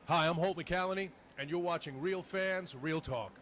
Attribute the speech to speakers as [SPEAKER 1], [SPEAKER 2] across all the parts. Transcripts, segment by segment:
[SPEAKER 1] Hi, I'm Holt McCallany, and you're watching Real Fans, Real Talk.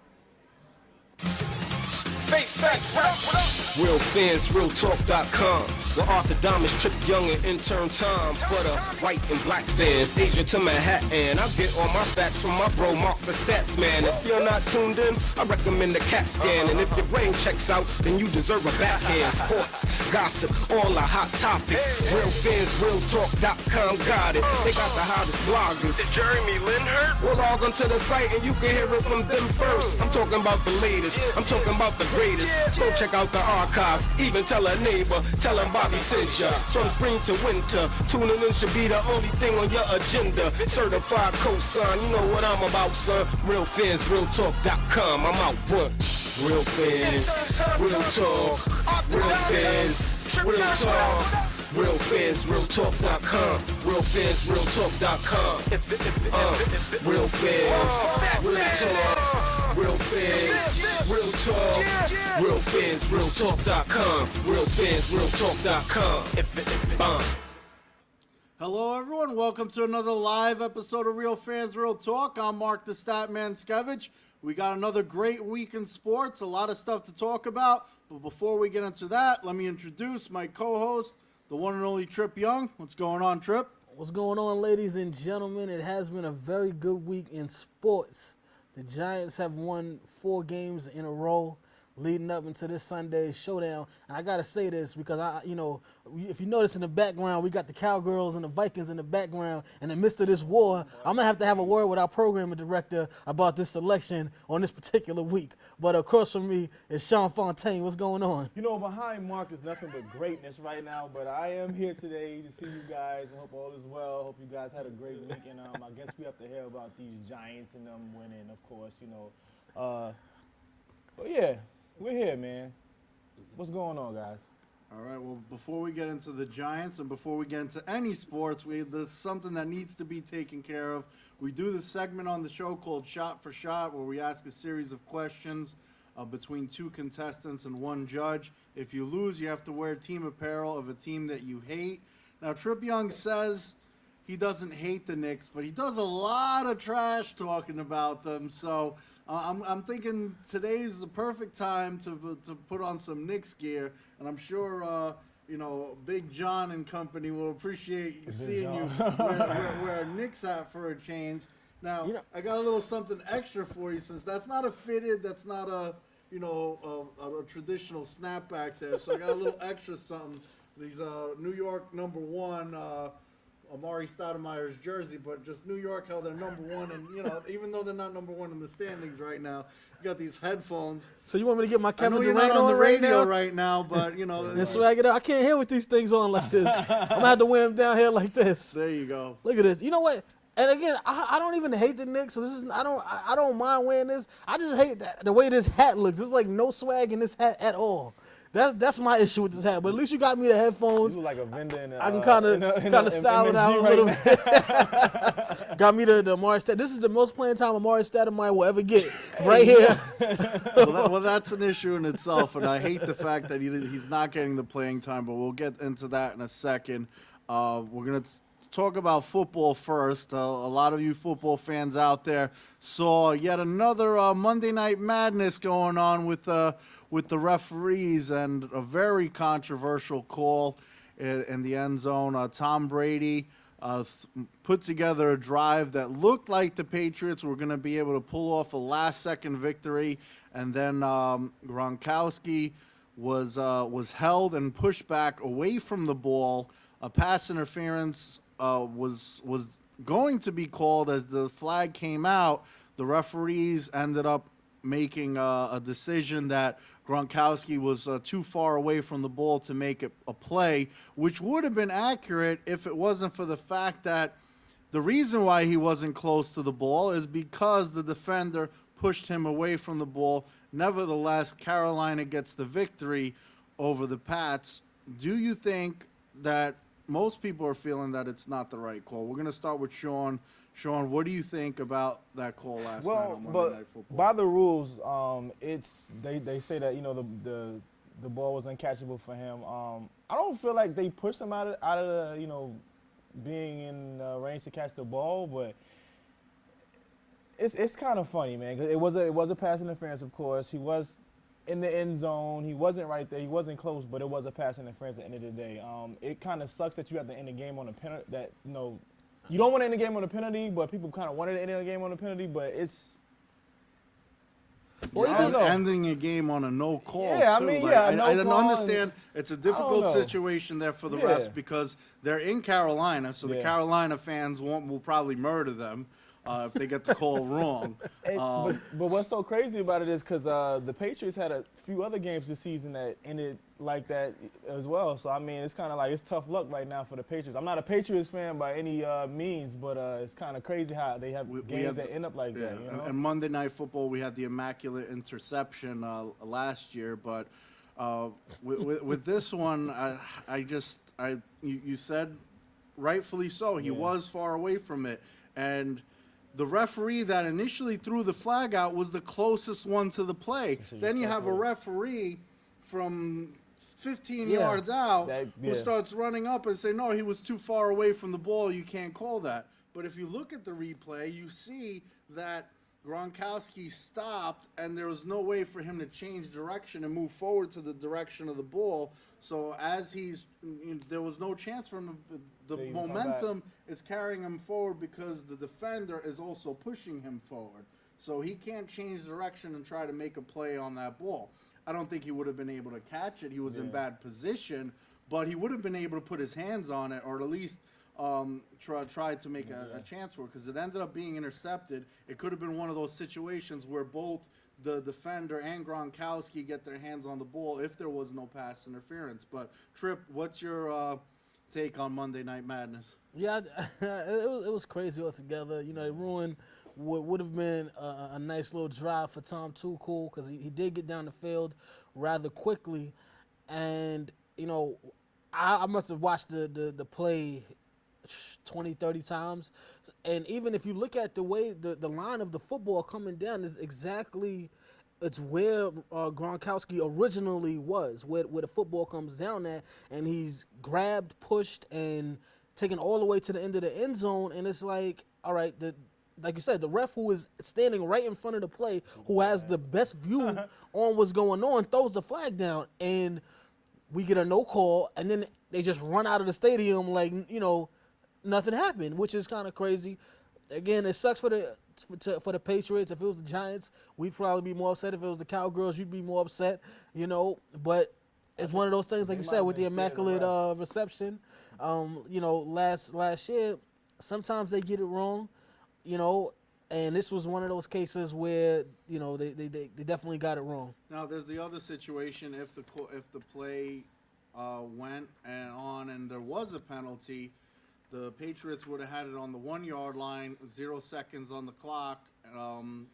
[SPEAKER 2] RealFansRealTalk.com, where Arthur Diamonds, Trip Young, and intern Tom for the white and black fans. Asia to Manhattan, I get all my facts from my bro Mark the Stats Man. If you're not tuned in, I recommend the CAT scan. And if your brain checks out, then you deserve a backhand. Sports, gossip, all the hot topics. RealFansRealTalk.com got it. They got the hottest bloggers.
[SPEAKER 3] Is Jeremy Lin hurt?
[SPEAKER 2] Well, log onto the site and you can hear it from them first. I'm talking about the latest. I'm talking about the greatest. Go check out the archives. Even tell a neighbor. Tell him Bobby sent ya. From spring to winter, tuning in should be the only thing on your agenda. Certified cosign, you know what I'm about, son. RealFansRealTalk.com. I'm out one. Real fans, real talk. Real fans, real talk. RealFansRealTalk.com. RealFansRealTalk.com. Real fans, real talk. Real fans, real talk. RealFansRealTalk.com. RealFansRealTalk.com.
[SPEAKER 4] Hello, everyone. Welcome to another live episode of Real Fans, Real Talk. I'm Mark the Statman Skevich. We got another great week in sports, a lot of stuff to talk about. But before we get into that, let me introduce my co-host, the one and only Trip Young. What's going on, Trip?
[SPEAKER 5] What's going on, ladies and gentlemen? It has been a very good week in sports. The Giants have won 4 games in a row leading up into this Sunday's showdown. And I got to say this because, if you notice in the background, we got the Cowgirls and the Vikings in the background. In the midst of this war, I'm going to have a word with our programming director about this selection on this particular week. But across from me is Sean Fontaine. What's going on?
[SPEAKER 6] You know, behind Mark is nothing but greatness right now, but I am here today to see you guys. I hope all is well. Hope you guys had a great week, and I guess we have to hear about these Giants and them winning, of course, But yeah, we're here, man. What's going on, guys?
[SPEAKER 4] All right, well, before we get into the Giants and before we get into any sports, there's something that needs to be taken care of. We do this segment on the show called Shot for Shot, where we ask a series of questions between 2 contestants and 1 judge. If you lose, you have to wear team apparel of a team that you hate. Now, Trip Young says he doesn't hate the Knicks, but he does a lot of trash talking about them, so I'm thinking today's the perfect time to put on some Knicks gear, and I'm sure Big John and company will appreciate seeing you wear a Knicks hat for a change. Now, I got a little something extra for you, since that's not a fitted, that's not a traditional snapback there. So I got a little extra something. These New York number 1. Amari Stoudemire's jersey, but just New York held their number 1, and even though they're not number 1 in the standings right now, you got these headphones.
[SPEAKER 5] So you want me to get my Kevin
[SPEAKER 4] Durant
[SPEAKER 5] Durant
[SPEAKER 4] on the radio
[SPEAKER 5] right
[SPEAKER 4] now, but
[SPEAKER 5] and swag it out. I can't hear with these things on like this. I'm gonna have to wear them down here like this.
[SPEAKER 4] There you go.
[SPEAKER 5] Look at this. You know what? And again, I don't even hate the Knicks. So this is I don't mind wearing this. I just hate the way this hat looks. There's like no swag in this hat at all. That's my issue with this hat. But at least you got me the headphones.
[SPEAKER 6] You look like a vendor in
[SPEAKER 5] I can kind of style it out a little bit. Got me the Amari Stoudemire. This is the most playing time Amari Stoudemire will ever get right here.
[SPEAKER 4] Well, that's an issue in itself, and I hate the fact that he's not getting the playing time. But we'll get into that in a second. We're gonna talk about football first. A lot of you football fans out there saw yet another Monday Night Madness going on with the referees, and a very controversial call in the end zone. Tom Brady put together a drive that looked like the Patriots were going to be able to pull off a last-second victory, and then Gronkowski was held and pushed back away from the ball. A pass interference was going to be called as the flag came out. The referees ended up making a decision that Gronkowski was too far away from the ball to make it a play, which would have been accurate if it wasn't for the fact that the reason why he wasn't close to the ball is because the defender pushed him away from the ball. Nevertheless, Carolina gets the victory over the Pats. Do you think that most people are feeling that it's not the right call? We're going to start with Sean. Sean, what do you think about that call last night on Monday Night Football?
[SPEAKER 6] By the rules, they say that the ball was uncatchable for him. I don't feel like they pushed him out of the being in range to catch the ball, but It's kind of funny, man. 'Cause it was a pass interference, of course. He was in the end zone. He wasn't right there. He wasn't close, but it was a pass interference at the end of the day. It kind of sucks that you have to end the game on a penalty. That you don't want to end the game on a penalty, but people kind of wanted to end the game on a penalty. But it's
[SPEAKER 4] ending a game on a no call.
[SPEAKER 6] Yeah,
[SPEAKER 4] too.
[SPEAKER 6] I mean,
[SPEAKER 4] Like,
[SPEAKER 6] yeah, no
[SPEAKER 4] I don't
[SPEAKER 6] call
[SPEAKER 4] understand. It's a difficult
[SPEAKER 6] know.
[SPEAKER 4] situation there for the refs because they're in Carolina, so the
[SPEAKER 6] Yeah.
[SPEAKER 4] Carolina fans will probably murder them if they get the call wrong.
[SPEAKER 6] But what's so crazy about it is because the Patriots had a few other games this season that ended like that as well. So, I mean, it's kind of like it's tough luck right now for the Patriots. I'm not a Patriots fan by any means, but it's kind of crazy how they have games that end up like that. You know?
[SPEAKER 4] And Monday Night Football, we had the immaculate interception last year, but with this one, you said rightfully so. He was far away from it, and the referee that initially threw the flag out was the closest one to the play. Then you have a referee from 15 yards out who starts running up and say, no, he was too far away from the ball. You can't call that. But if you look at the replay, you see that Gronkowski stopped, and there was no way for him to change direction and move forward to the direction of the ball. So as there was no chance for him. The momentum is carrying him forward because the defender is also pushing him forward. So he can't change direction and try to make a play on that ball. I don't think he would have been able to catch it. He was in bad position, but he would have been able to put his hands on it, or at least try to make a chance for it, because it ended up being intercepted. It could have been one of those situations where both the defender and Gronkowski get their hands on the ball if there was no pass interference. But Tripp, what's your take on Monday Night Madness?
[SPEAKER 5] Yeah, it was crazy altogether. You know, it ruined what would have been a nice little drive for Tom Tuchel, because he did get down the field rather quickly. And, you know, I must have watched the play 20, 30 times. And even if you look at the way the line of the football coming down is exactly, it's where Gronkowski originally was, where the football comes down at, and he's grabbed, pushed, and taken all the way to the end of the end zone. And it's like, all right, like you said, the ref who is standing right in front of the play, who has the best view on what's going on, throws the flag down, and we get a no call, and then they just run out of the stadium like, you know, nothing happened, which is kind of crazy. Again, it sucks for the Patriots. If it was the Giants, we'd probably be more upset. If it was the Cowgirls, you'd be more upset, you know. But it's one of those things, like you said, with the immaculate reception. You know, last year, sometimes they get it wrong, you know, and this was one of those cases where, you know, they definitely got it wrong.
[SPEAKER 4] Now, there's the other situation. If the play went on and there was a penalty, the Patriots would have had it on the 1 yard line, 0 seconds on the clock.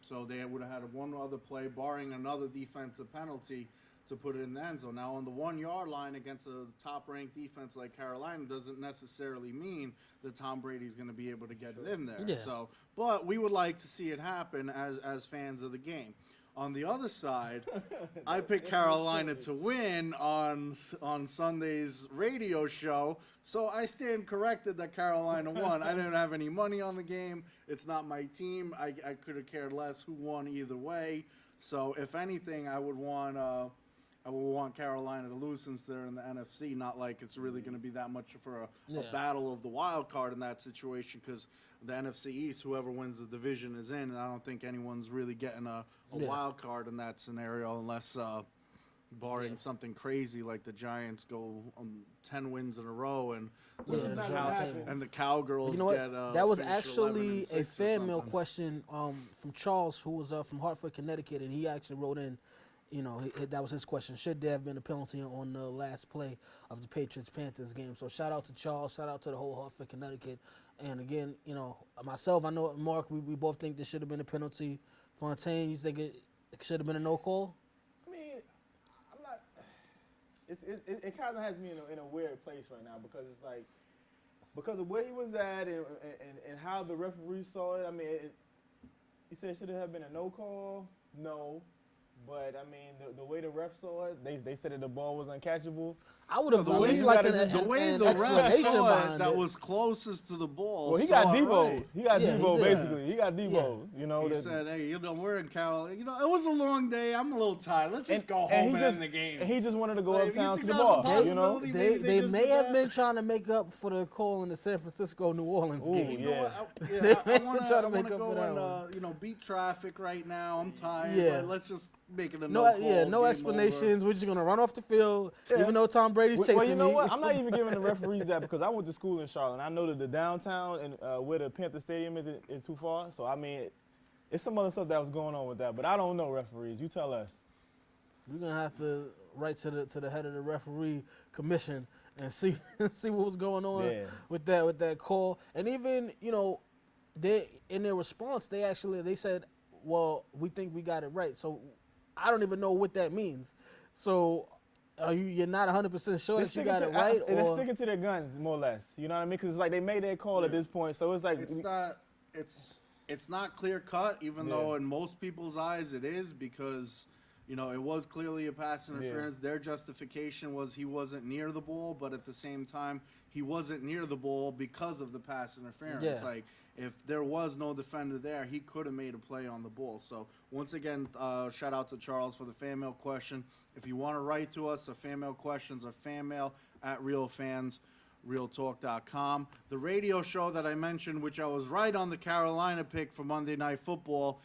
[SPEAKER 4] So they would have had one other play, barring another defensive penalty, to put it in the end zone. Now, on the 1 yard line against a top-ranked defense like Carolina doesn't necessarily mean that Tom Brady's going to be able to get it in there.
[SPEAKER 5] Yeah.
[SPEAKER 4] So, but we would like to see it happen as fans of the game. On the other side, I picked Carolina to win on Sunday's radio show, so I stand corrected that Carolina won. I didn't have any money on the game. It's not my team. I could have cared less who won either way. So if anything, I would want Carolina to lose, since they're in the NFC. Not like it's really going to be that much for a battle of the wild card in that situation, because the NFC East, whoever wins the division is in, and I don't think anyone's really getting a wild card in that scenario, unless barring something crazy like the Giants go 10 wins in a row, and the Cowgirls
[SPEAKER 5] You know what?
[SPEAKER 4] get
[SPEAKER 5] That was
[SPEAKER 4] finish
[SPEAKER 5] actually
[SPEAKER 4] 11-6
[SPEAKER 5] a
[SPEAKER 4] or
[SPEAKER 5] fan mail
[SPEAKER 4] something.
[SPEAKER 5] question from Charles, who was from Hartford, Connecticut, and he actually wrote in, you know, that was his question. Should there have been a penalty on the last play of the Patriots-Panthers game? So shout out to Charles, shout out to the whole Hartford, Connecticut. And again, you know, myself, I know Mark, we both think there should have been a penalty. Fontaine, you think it should have been a no call?
[SPEAKER 6] I mean, I'm not. It kind of has me in a weird place right now, because it's like, because of where he was at and how the referee saw it. I mean, you said should it have been a no call? No. But I mean, the way the ref saw it, they said that the ball was uncatchable.
[SPEAKER 5] I would have
[SPEAKER 4] The
[SPEAKER 5] at
[SPEAKER 4] way
[SPEAKER 5] least
[SPEAKER 4] you
[SPEAKER 5] liked
[SPEAKER 6] gotta
[SPEAKER 5] an,
[SPEAKER 6] just-
[SPEAKER 4] The way
[SPEAKER 5] an
[SPEAKER 4] the ref
[SPEAKER 5] explanation
[SPEAKER 4] saw it,
[SPEAKER 5] behind
[SPEAKER 4] that
[SPEAKER 5] it.
[SPEAKER 4] was closest to the ball.
[SPEAKER 6] Well, he got
[SPEAKER 4] saw it
[SPEAKER 6] Debo.
[SPEAKER 4] right.
[SPEAKER 6] He got
[SPEAKER 5] Yeah, he
[SPEAKER 6] Debo
[SPEAKER 5] did.
[SPEAKER 6] basically. He got Debo. You know.
[SPEAKER 4] He said, "Hey, we're in Carolina. It was a long day. I'm a little tired. Let's just go home and end the game."
[SPEAKER 6] And he just wanted to go
[SPEAKER 4] Like, if you
[SPEAKER 6] uptown to
[SPEAKER 4] think
[SPEAKER 6] the
[SPEAKER 4] that was a
[SPEAKER 6] bar. You know.
[SPEAKER 4] possibility,
[SPEAKER 5] They,
[SPEAKER 4] maybe
[SPEAKER 5] they
[SPEAKER 4] just
[SPEAKER 5] may
[SPEAKER 4] did
[SPEAKER 5] have
[SPEAKER 4] that.
[SPEAKER 5] been trying to make up for the call in the San Francisco-New Orleans
[SPEAKER 6] Ooh,
[SPEAKER 5] game.
[SPEAKER 6] yeah.
[SPEAKER 4] You know what?
[SPEAKER 5] They
[SPEAKER 4] I
[SPEAKER 5] may
[SPEAKER 4] want
[SPEAKER 5] try to
[SPEAKER 4] to
[SPEAKER 5] make up
[SPEAKER 4] go
[SPEAKER 5] for that
[SPEAKER 4] and beat traffic right now. I'm tired.
[SPEAKER 5] Yeah.
[SPEAKER 4] But let's just make it a
[SPEAKER 5] No,
[SPEAKER 4] no call.
[SPEAKER 5] yeah, no
[SPEAKER 4] game
[SPEAKER 5] explanations. We're just gonna run off the field,
[SPEAKER 6] Yeah.
[SPEAKER 5] even though Tom Brady's chasing
[SPEAKER 6] Well, you know
[SPEAKER 5] me.
[SPEAKER 6] what? I'm not even giving the referees that because I went to school in Charlotte. And I know that the downtown and where the Panther Stadium is too far. So I mean, it's some other stuff that was going on with that. But I don't know referees. You tell us.
[SPEAKER 5] We're gonna have to write to the head of the referee commission and see see what was going on
[SPEAKER 6] Yeah.
[SPEAKER 5] with that call. And even they in their response they said, well, we think we got it right. So I don't even know what that means. So you're not 100% sure that you got it right,
[SPEAKER 6] And they're
[SPEAKER 5] or
[SPEAKER 6] sticking to their guns more or less. You know what I mean? Because it's like they made their call at this point. So it's like
[SPEAKER 4] It's not clear cut, even though in most people's eyes it is, because it was clearly a pass interference. Their justification was he wasn't near the ball, but at the same time he wasn't near the ball because of the pass interference.
[SPEAKER 5] Yeah.
[SPEAKER 4] Like if there was no defender there, he could have made a play on the ball. So once again, shout out to Charles for the fan mail question. If you want to write to us, the fan mail questions are fanmail@realtalk.com. The radio show that I mentioned, which I was right on the Carolina pick for Monday Night Football,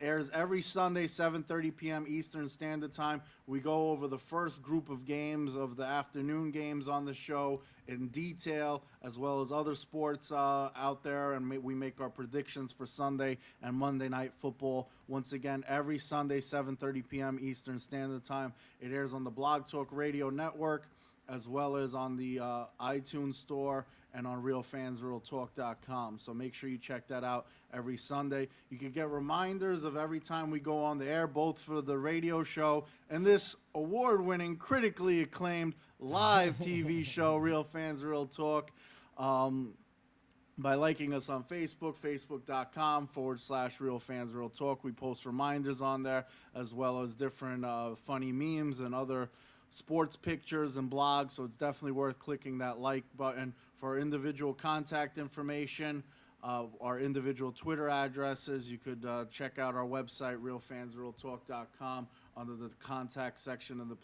[SPEAKER 4] airs every Sunday, 7:30 p.m. Eastern Standard Time. We go over the first group of games of the afternoon games on the show in detail, as well as other sports out there, and we make our predictions for Sunday and Monday Night Football. Once again, every Sunday, 7:30 p.m. Eastern Standard Time. It airs on the Blog Talk Radio Network, as well as on the iTunes Store and on realtalk.com. So make sure you check that out every Sunday. You can get reminders of every time we go on the air, both for the radio show and this award-winning, critically acclaimed live TV show, Real Fans, Real Talk, by liking us on Facebook, facebook.com/Real Fans, Real Talk. We post reminders on there, as well as different funny memes and other sports pictures and blogs, so it's definitely worth clicking that like button. For individual contact information, our individual Twitter addresses, you could check out our website, realfansrealtalk.com, under the contact section of the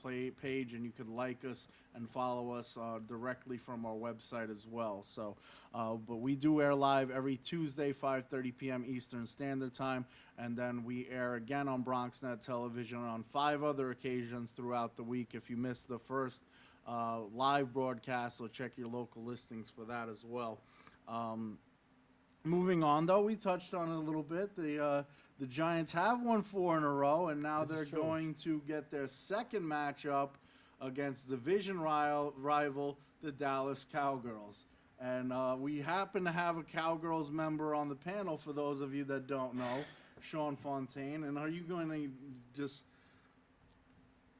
[SPEAKER 4] page, and you could like us and follow us directly from our website as well. So, but we do air live every Tuesday, 5:30 p.m. Eastern Standard Time, and then we air again on BronxNet Television on 5 other occasions throughout the week. If you missed the first live broadcast, so check your local listings for that as well. Moving on, though, we touched on it a little bit. The Giants have won 4 in a row, and now they're going to get their second matchup against division rival, the Dallas Cowgirls. And we happen to have a Cowgirls member on the panel, for those of you that don't know, Sean Fontaine. And are you going to just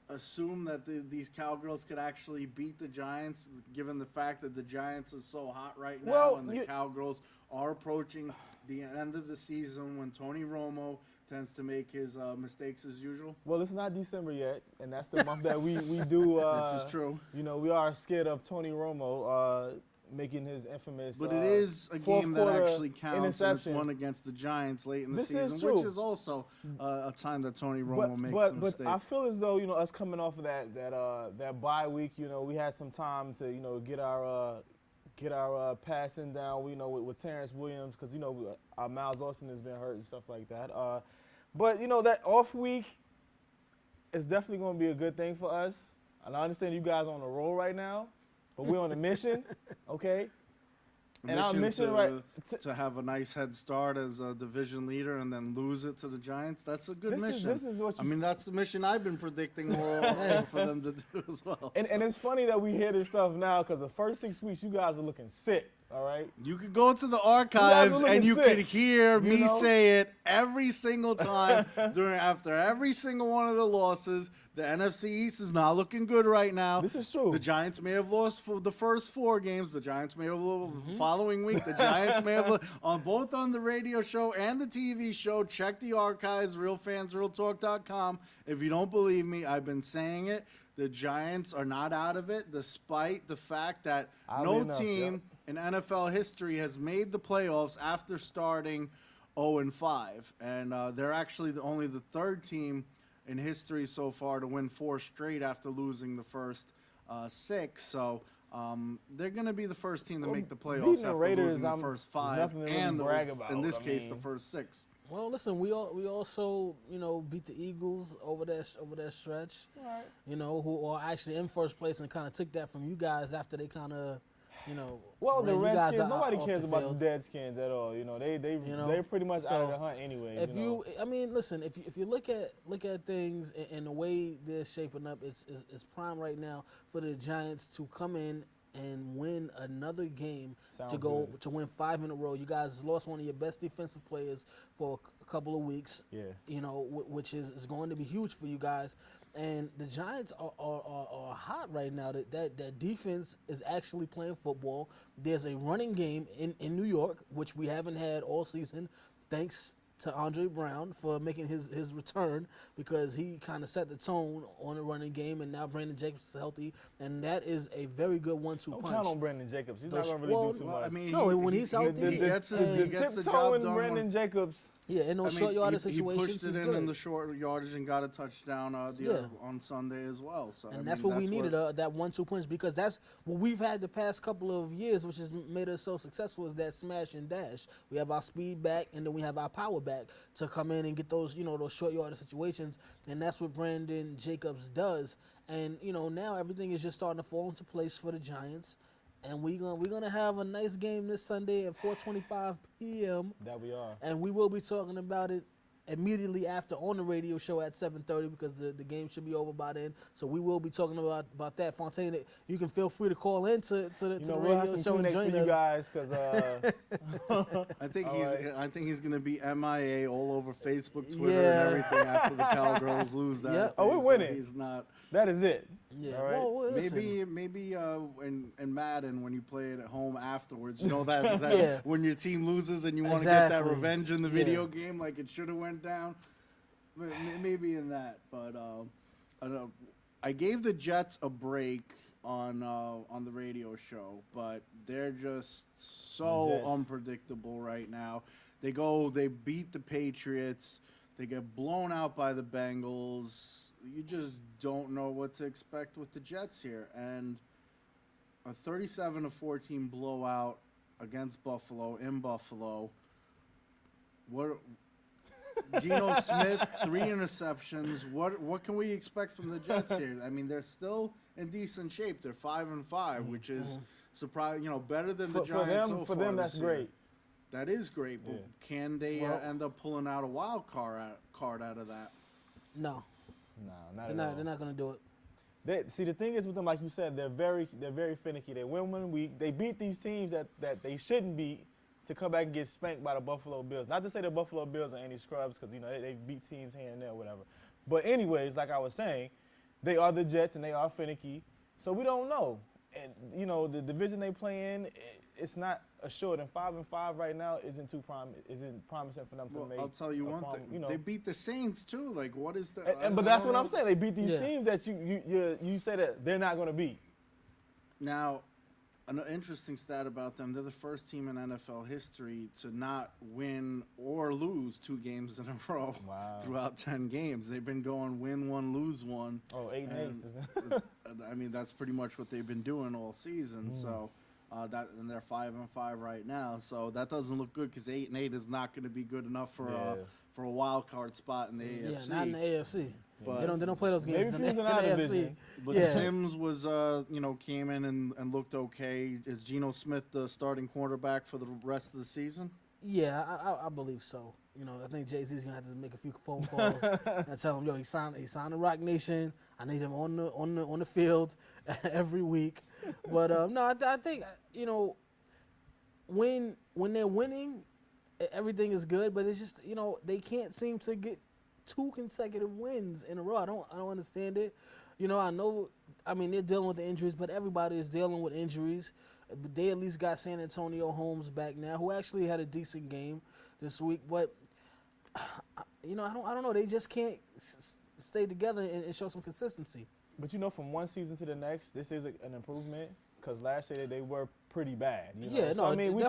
[SPEAKER 4] assume that these Cowgirls could actually beat the Giants, given the fact that the Giants are so hot right now, and the Cowgirls are approaching the end of the season when Tony Romo tends to make his mistakes as usual?
[SPEAKER 6] Well, it's not December yet, and that's the month that we do.
[SPEAKER 4] This is true.
[SPEAKER 6] We are scared of Tony Romo making his infamous.
[SPEAKER 4] But it is a game that actually counts, and it's
[SPEAKER 6] interceptions.
[SPEAKER 4] one against the Giants late in the
[SPEAKER 6] This is
[SPEAKER 4] season,
[SPEAKER 6] true.
[SPEAKER 4] which is also a time that Tony Romo makes a mistake.
[SPEAKER 6] But I feel as though us coming off of that bye week, we had some time to get our passing down. With Terrence Williams, because our Miles Austin has been hurt and stuff like that. But that off week is definitely going to be a good thing for us. And I understand you guys are on a roll right now, but we're on a mission, okay? And our mission
[SPEAKER 4] to have a nice head start as a division leader and then lose it to the Giants, that's a good mission.
[SPEAKER 6] This is what
[SPEAKER 4] that's the mission I've been predicting for them to do as well.
[SPEAKER 6] And it's funny that we hear this stuff now, because the first 6 weeks you guys were looking sick. All right.
[SPEAKER 4] You could go to the archives
[SPEAKER 6] looking
[SPEAKER 4] and you
[SPEAKER 6] sick,
[SPEAKER 4] could hear me
[SPEAKER 6] know?
[SPEAKER 4] say it every single time after every single one of the losses. The NFC East is not looking good right now.
[SPEAKER 6] This is true.
[SPEAKER 4] The Giants may have lost for the first 4 games. The Giants may have lost following week. The Giants may have on both on the radio show and the TV show. Check the archives, realfansrealtalk.com. If you don't believe me, I've been saying it. The Giants are not out of it, despite the fact that
[SPEAKER 6] Oddly enough,
[SPEAKER 4] team in NFL history has made the playoffs after starting 0-5, and they're actually only the 3rd team in history so far to win 4 straight after losing the first 6. So they're going to be the first team to make the playoffs
[SPEAKER 6] beating the
[SPEAKER 4] after
[SPEAKER 6] Raiders,
[SPEAKER 4] losing the first 5,
[SPEAKER 6] nothing to really
[SPEAKER 4] and
[SPEAKER 6] brag about.
[SPEAKER 4] in this
[SPEAKER 6] I
[SPEAKER 4] case,
[SPEAKER 6] mean,
[SPEAKER 4] the first 6.
[SPEAKER 5] Well, listen, we also beat the Eagles over that stretch.
[SPEAKER 6] Right.
[SPEAKER 5] Who are actually in first place and kind of took that from you guys after they kind of
[SPEAKER 6] Well, the
[SPEAKER 5] ran you guys
[SPEAKER 6] Redskins, nobody
[SPEAKER 5] off
[SPEAKER 6] cares
[SPEAKER 5] the
[SPEAKER 6] about
[SPEAKER 5] field.
[SPEAKER 6] the Deadskins at all. They're pretty much out of the hunt anyway.
[SPEAKER 5] If listen, if you look at things and the way they're shaping up, it's prime right now for the Giants to come in and win another game to win 5 in a row. You guys lost one of your best defensive players for a couple of weeks.
[SPEAKER 6] Yeah.
[SPEAKER 5] Which is going to be huge for you guys. And the Giants are hot right now. That defense is actually playing football. There's a running game in New York, which we haven't had all season, thanks to Andre Brown for making his return, because he kind of set the tone on the running game, and now Brandon Jacobs is healthy, and that is a very good 1-2 punch.
[SPEAKER 6] Don't count on Brandon Jacobs. He's not going to really do too much.
[SPEAKER 4] I mean,
[SPEAKER 5] when he's healthy,
[SPEAKER 4] he gets the job
[SPEAKER 6] tiptoeing
[SPEAKER 4] done.
[SPEAKER 6] Brandon Jacobs.
[SPEAKER 5] yeah, in those short yardage situations,
[SPEAKER 4] he pushed it
[SPEAKER 5] he's
[SPEAKER 4] in
[SPEAKER 5] good.
[SPEAKER 4] the short yardage and got a touchdown on Sunday as well. So
[SPEAKER 5] And that's what we needed, that 1-2 punch, because that's what we've had the past couple of years, which has made us so successful, is that smash and dash. We have our speed back, and then we have our power back to come in and get those, those short yardage situations, and that's what Brandon Jacobs does. And now everything is just starting to fall into place for the Giants, and we're gonna have a nice game this Sunday at 4:25 p.m.
[SPEAKER 6] That we are.
[SPEAKER 5] And we will be talking about it immediately after on the radio show at 7:30, because the game should be over by then. So we will be talking about that. Fontaine, you can feel free to call in to the
[SPEAKER 6] we'll have
[SPEAKER 5] radio
[SPEAKER 6] some
[SPEAKER 5] show and
[SPEAKER 6] Kleenex
[SPEAKER 5] join
[SPEAKER 6] for you
[SPEAKER 5] us.
[SPEAKER 6] guys, because
[SPEAKER 4] I think he's gonna be MIA all over Facebook, Twitter, and everything after the Cowgirls lose that.
[SPEAKER 5] Yep.
[SPEAKER 6] Oh, we're winning.
[SPEAKER 4] He's not.
[SPEAKER 6] that is it.
[SPEAKER 5] Yeah.
[SPEAKER 6] All right.
[SPEAKER 5] Well, listen.
[SPEAKER 4] Maybe in Madden, when you play it at home afterwards, that
[SPEAKER 5] Yeah.
[SPEAKER 4] when your team loses and you want to get that
[SPEAKER 5] Exactly.
[SPEAKER 4] revenge in the video game, like it should have went down. Maybe in that, but I don't know. I gave the Jets a break on the radio show, but they're just so
[SPEAKER 6] Jets.
[SPEAKER 4] unpredictable right now. They beat the Patriots, they get blown out by the Bengals. You just don't know what to expect with the Jets here, and a 37-14 blowout against Buffalo in Buffalo. What? Geno Smith, 3 interceptions. What can we expect from the Jets here? I mean, they're still in decent shape. They're 5-5, which is better than the Giants so far.
[SPEAKER 6] For them, that's
[SPEAKER 4] this year.
[SPEAKER 6] great.
[SPEAKER 4] That is great, but
[SPEAKER 6] Yeah.
[SPEAKER 4] can they end up pulling out a wild card out of that?
[SPEAKER 5] No,
[SPEAKER 6] No, not at all.
[SPEAKER 5] they're not going to do it.
[SPEAKER 6] See, the thing is with them, like you said, they're very finicky. They win 1 week. They beat these teams that they shouldn't beat, to come back and get spanked by the Buffalo Bills. Not to say the Buffalo Bills are any scrubs, because they beat teams here and there, whatever. But anyways, like I was saying, they are the Jets and they are finicky. So we don't know. And the division they play in, it's not assured. And 5-5 right now isn't promising for them to make.
[SPEAKER 4] I'll tell you one thing. They beat the Saints too. Like, what is the?
[SPEAKER 6] But that's what I'm saying. They beat these teams that you say that they're not going to beat.
[SPEAKER 4] Now, an interesting stat about them: they're the first team in NFL history to not win or lose 2 games in a row throughout 10 games. They've been going win 1, lose 1.
[SPEAKER 6] Oh, 8-8.
[SPEAKER 4] I mean, that's pretty much what they've been doing all season. So, and they're 5-5 right now. So that doesn't look good, because 8-8 is not going to be good enough for a wild card spot in the AFC.
[SPEAKER 5] Yeah, not in the AFC.
[SPEAKER 4] But
[SPEAKER 5] They don't play those games.
[SPEAKER 6] maybe
[SPEAKER 5] in
[SPEAKER 6] if he's
[SPEAKER 5] the
[SPEAKER 6] in our
[SPEAKER 5] AFC.
[SPEAKER 6] division.
[SPEAKER 4] But Sims was, came in and looked okay. Is Geno Smith the starting quarterback for the rest of the season?
[SPEAKER 5] Yeah, I believe so. I think Jay-Z's gonna have to make a few phone calls and tell him, he signed the Rock Nation. I need him on the field every week. But no, I think when they're winning, everything is good, but it's just they can't seem to get 2 consecutive wins in a row. I don't understand it. I mean they're dealing with the injuries, but everybody is dealing with injuries. But they at least got San Antonio Holmes back now, who actually had a decent game this week. But I don't know. They just can't stay together and show some consistency.
[SPEAKER 6] But from one season to the next, this is an improvement because last year they were pretty bad.
[SPEAKER 5] Yeah,
[SPEAKER 6] so,
[SPEAKER 5] no,
[SPEAKER 6] I mean,
[SPEAKER 5] we're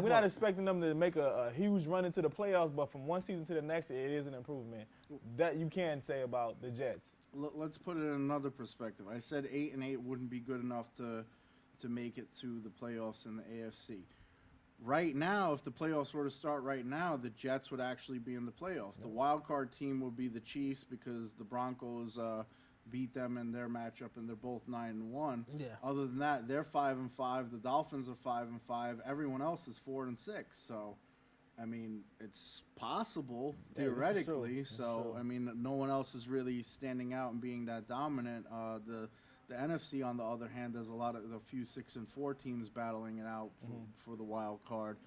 [SPEAKER 6] not expecting them to make a huge run into the playoffs, but from one season to the next, it is an improvement. That you can say about the Jets.
[SPEAKER 4] Let's put it in another perspective. I said 8-8 wouldn't be good enough to make it to the playoffs in the AFC. Right now, if the playoffs were to start right now, the Jets would actually be in the playoffs. Yep. The wild card team would be the Chiefs because the Broncos beat them in their matchup, and they're both 9-1.
[SPEAKER 5] Yeah.
[SPEAKER 4] Other than that, they're 5-5. The Dolphins are 5-5. Everyone else is 4-6. So, I mean, it's possible theoretically. So, I mean, no one else is really standing out and being that dominant. The NFC, on the other hand, there's a few 6-4 teams battling it out for the wild card.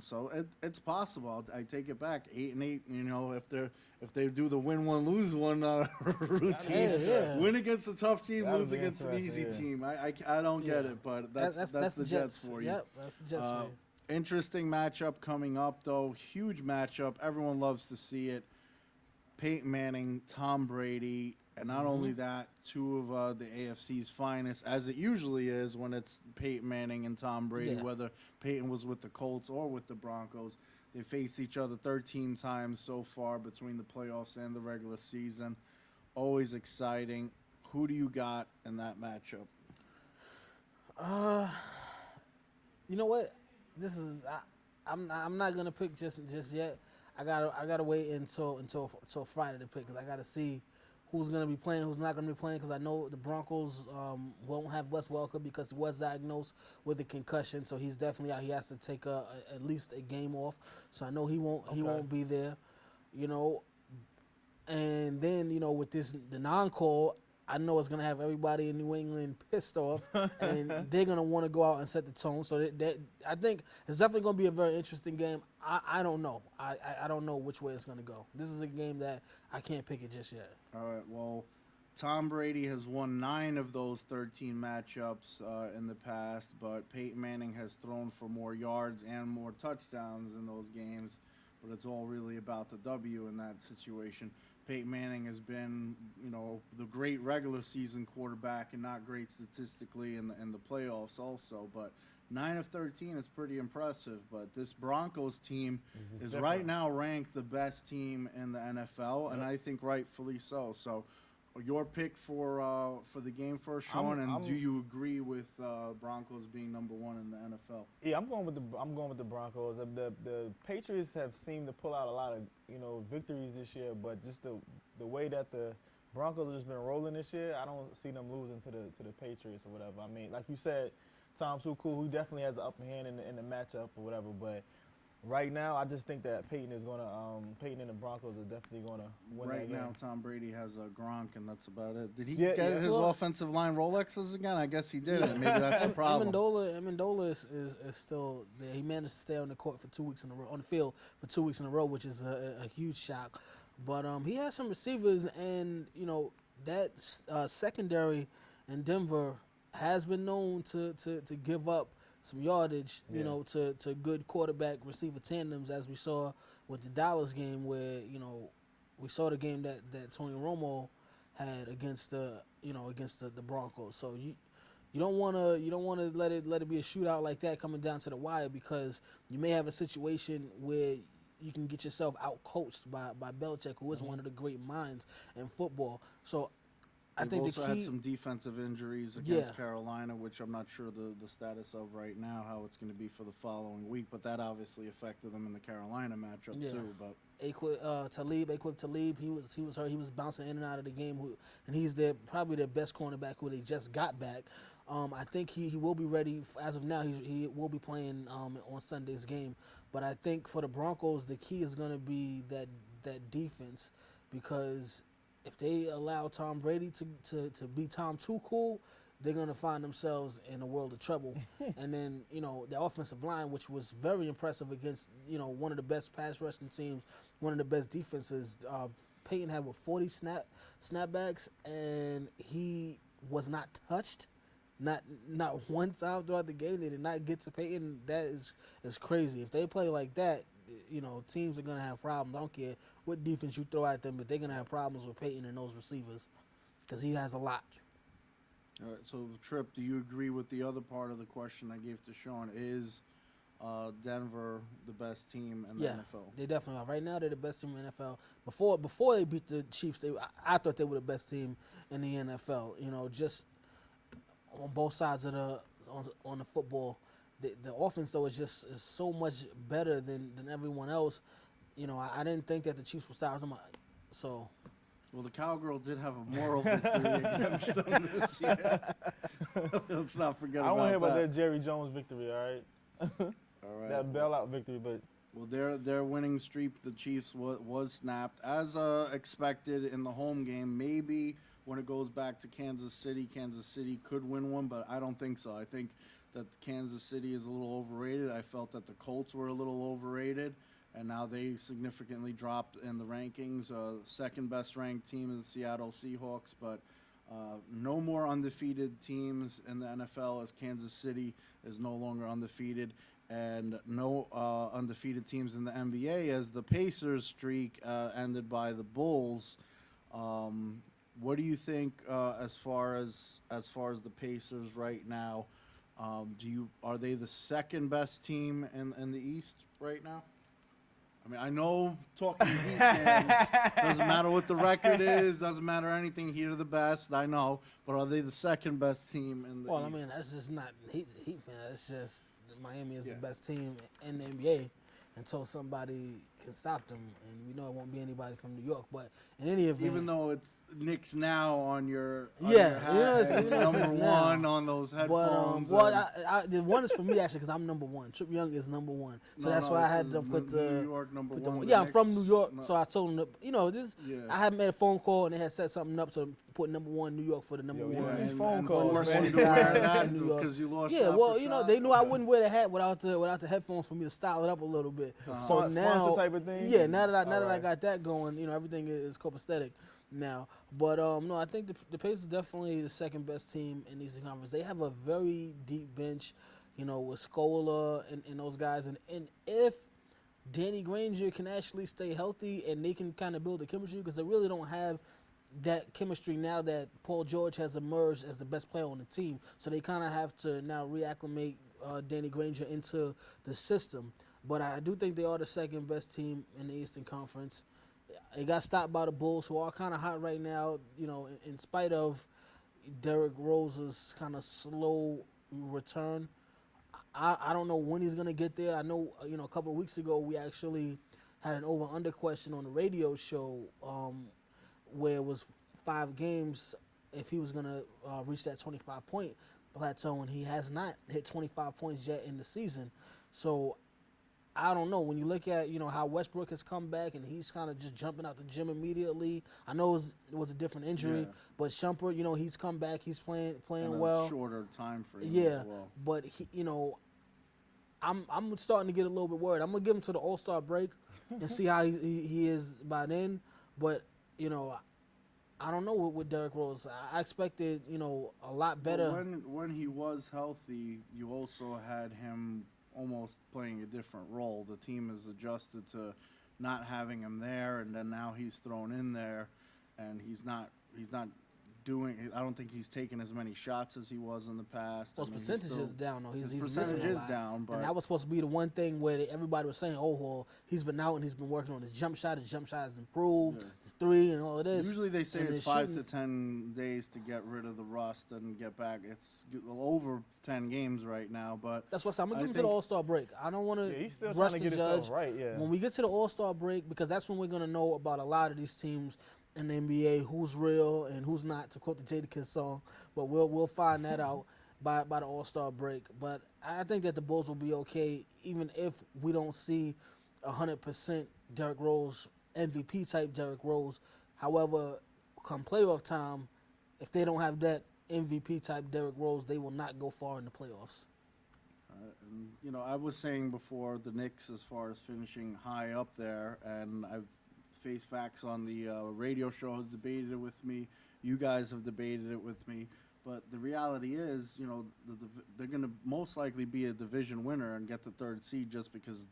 [SPEAKER 4] So it's possible. I take it back. 8-8. If they do the win one lose one routine, win against a tough team, lose against an easy team. I don't get it, but that's the Jets for you.
[SPEAKER 5] Yep, that's the Jets for you.
[SPEAKER 4] Interesting matchup coming up, though. Huge matchup. Everyone loves to see it. Peyton Manning, Tom Brady. And not only that, two of the AFC's finest, as it usually is when it's Peyton Manning and Tom Brady, whether Peyton was with the Colts or with the Broncos. They faced each other 13 times so far between the playoffs and the regular season. Always exciting. Who do you got in that matchup?
[SPEAKER 5] You know what? I'm not gonna pick just yet. I gotta wait until Friday to pick because I gotta see who's going to be playing, who's not going to be playing, because I know the Broncos won't have Wes Welker because he was diagnosed with a concussion, so he's definitely out. He has to take at least a game off, so I know he won't be there, And then, with the non-call, I know it's going to have everybody in New England pissed off, and they're going to want to go out and set the tone. So that I think it's definitely going to be a very interesting game. I don't know. I don't know which way it's going to go. This is a game that I can't pick it just yet.
[SPEAKER 4] All right, well, Tom Brady has won 9 of those 13 matchups in the past, but Peyton Manning has thrown for more yards and more touchdowns in those games, but it's all really about the W in that situation. Peyton Manning has been, the great regular season quarterback and not great statistically in the playoffs also, but 9 of 13 is pretty impressive. But this Broncos team is right now ranked the best team in the NFL, and I think rightfully so. So, your pick for the game first, Sean, and do you agree with Broncos being number 1 in the NFL?
[SPEAKER 6] Yeah, I'm going with the Broncos. The Patriots have seemed to pull out a lot of victories this year, but just the way that the Broncos have just been rolling this year, I don't see them losing to the Patriots or whatever. I mean, like you said, Tom Tuchel, who definitely has the upper hand in the matchup or whatever, but right now, I just think that Peyton and the Broncos are definitely going to win that game.
[SPEAKER 4] Right now, Tom Brady has a Gronk, and that's about it. Did he get his offensive line Rolexes again? I guess he didn't. Maybe that's the problem.
[SPEAKER 5] Amendola is still there. He managed to stay on the court for 2 weeks in a row, on the field for 2 weeks in a row, which is a huge shock. But he has some receivers, and that secondary in Denver has been known to give up some yardage, to good quarterback receiver tandems, as we saw with the Dallas game, where we saw the game that Tony Romo had against the Broncos. So you don't want to let it be a shootout like that coming down to the wire, because you may have a situation where you can get yourself out coached by Belichick, who is one of the great minds in football. So I think
[SPEAKER 4] also had some defensive injuries against Carolina, which I'm not sure the status of right now, how it's going to be for the following week. But that obviously affected them in the Carolina matchup too. But
[SPEAKER 5] Aqib Talib, he was hurt. He was bouncing in and out of the game, and he's probably their best cornerback who they just got back. I think he will be ready as of now. He will be playing on Sunday's game. But I think for the Broncos, the key is going to be that defense, because if they allow Tom Brady to be Tom Tuchel, they're going to find themselves in a world of trouble. And then, the offensive line, which was very impressive against, one of the best pass rushing teams, one of the best defenses. Peyton had 40 snapbacks, and he was not touched. Not one time throughout the game. They did not get to Peyton. That is crazy. If they play like that, teams are going to have problems. I don't care what defense you throw at them, but they're going to have problems with Peyton and those receivers because he has a lot.
[SPEAKER 4] All right, so Tripp, do you agree with the other part of the question I gave to Sean? Is Denver the best team in the NFL?
[SPEAKER 5] They definitely are. Right now, they're the best team in the NFL. Before they beat the Chiefs, I thought they were the best team in the NFL. Just on both sides of on the football. The offense though is so much better than everyone else. I didn't think that the Chiefs would start them. So.
[SPEAKER 4] Well, the Cowgirls did have a moral victory against them this year. Let's not forget about that.
[SPEAKER 6] I don't want to hear about that Jerry Jones victory, all right?
[SPEAKER 4] All right.
[SPEAKER 6] That bailout victory, but.
[SPEAKER 4] Well, their winning streak, the Chiefs, was snapped. As expected in the home game, maybe when it goes back to Kansas City could win one, but I don't think so. I think that Kansas City is a little overrated. I felt that the Colts were a little overrated, and now they significantly dropped in the rankings. Second best ranked team is the Seattle Seahawks, but no more undefeated teams in the NFL as Kansas City is no longer undefeated, and no undefeated teams in the NBA as the Pacers streak ended by the Bulls. What do you think as far as the Pacers right now? Are they the second best team in the East right now? I mean, I know talking Heat fans doesn't matter what the record is, doesn't matter anything. Heat are the best, I know, but are they the second best team in the East?
[SPEAKER 5] I mean, that's just not Heat fan. That's just Miami is the best team in the NBA until somebody can stop them, and we know it won't be anybody from New York. But in any event,
[SPEAKER 4] even though it's Knicks now on your
[SPEAKER 5] hat,
[SPEAKER 4] and number one on those headphones.
[SPEAKER 5] The one is for me actually because I'm number one. Trip Young is number one, so that's why I had to put the
[SPEAKER 4] New York number one.
[SPEAKER 5] Yeah, I'm from New York, so I told them I had made a phone call and they had set something up to put number one New York for the number one.
[SPEAKER 6] These phone calls,
[SPEAKER 4] forced you to wear that because you lost.
[SPEAKER 5] Yeah, well, they knew I wouldn't wear the hat without the headphones for me to style it up a little bit. So now,
[SPEAKER 6] sponsor type of thing.
[SPEAKER 5] Yeah, now that I got that going, everything is copacetic now. But no, I think the Pacers are definitely the second best team in Eastern Conference. They have a very deep bench, with Scola and those guys, and if Danny Granger can actually stay healthy and they can kind of build the chemistry, because they really don't have that chemistry now that Paul George has emerged as the best player on the team. So they kind of have to now reacclimate Danny Granger into the system. But I do think they are the second best team in the Eastern Conference. They got stopped by the Bulls, who are kind of hot right now, in spite of Derrick Rose's kind of slow return. I don't know when he's going to get there. I know, a couple of weeks ago we actually had an over-under question on the radio show where it was 5 games if he was going to reach that 25-point plateau, and he has not hit 25 points yet in the season. So I don't know. When you look at, how Westbrook has come back and he's kind of just jumping out the gym immediately. I know it was a different injury, but Shumpert, he's come back. He's playing well.
[SPEAKER 4] Shorter time frame
[SPEAKER 5] as
[SPEAKER 4] well.
[SPEAKER 5] But he, I'm starting to get a little bit worried. I'm gonna give him to the All-Star break and see how he is by then. But I don't know with Derrick Rose. I expected a lot better.
[SPEAKER 4] Well, when he was healthy, you also had him almost playing a different role. The team has adjusted to not having him there, and then now he's thrown in there, and he's not doing. I don't think he's taking as many shots as he was in the past.
[SPEAKER 5] His percentage is down, though. His
[SPEAKER 4] percentage is down, but
[SPEAKER 5] and that was supposed to be the one thing where everybody was saying, "Oh, well, he's been out and he's been working on his jump shot. His jump shot has improved. His three and all of this."
[SPEAKER 4] Usually they say it's 5 to 10 days to get rid of the rust and get back. It's over 10 games right now, but
[SPEAKER 5] that's what I'm gonna give him to the All-Star break. I don't want to
[SPEAKER 6] he's still
[SPEAKER 5] rush
[SPEAKER 6] trying to
[SPEAKER 5] the
[SPEAKER 6] get
[SPEAKER 5] judge.
[SPEAKER 6] himself right. Yeah.
[SPEAKER 5] When we get to the All-Star break, because that's when we're gonna know about a lot of these teams in the NBA, who's real and who's not, to quote the Jadakiss song. But we'll find that out by the All-Star break. But I think that the Bulls will be okay, even if we don't see 100% Derrick Rose, MVP type Derrick Rose. However, come playoff time, if they don't have that MVP type Derrick Rose, they will not go far in the playoffs.
[SPEAKER 4] And, I was saying before the Knicks as far as finishing high up there, and I've faced facts on the radio show has debated it with me. You guys have debated it with me. But the reality is, they're going to most likely be a division winner and get the third seed just because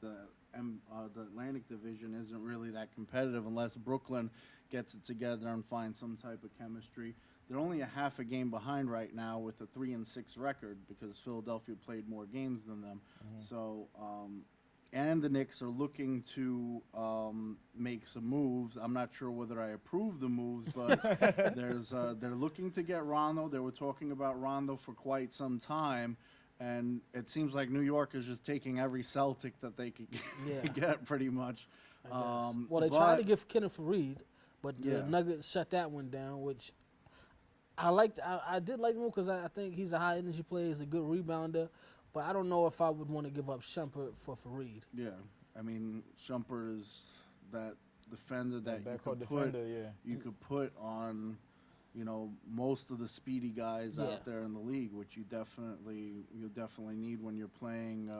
[SPEAKER 4] the Atlantic Division isn't really that competitive unless Brooklyn gets it together and finds some type of chemistry. They're only a half a game behind right now with a 3-6 record because Philadelphia played more games than them. Mm-hmm. So, and the Knicks are looking to make some moves. I'm not sure whether I approve the moves, but they're looking to get Rondo. They were talking about Rondo for quite some time, and it seems like New York is just taking every Celtic that they could get pretty much.
[SPEAKER 5] Well, they tried to give Kenneth Faried, but the Nuggets shut that one down, which I liked. I did like him because I think he's a high-energy player. He's a good rebounder. But I don't know if I would want to give up Shumpert for Faried.
[SPEAKER 4] Yeah, I mean Shumpert is that defender that you could put on, most of the speedy guys out there in the league, which you definitely need when you're playing.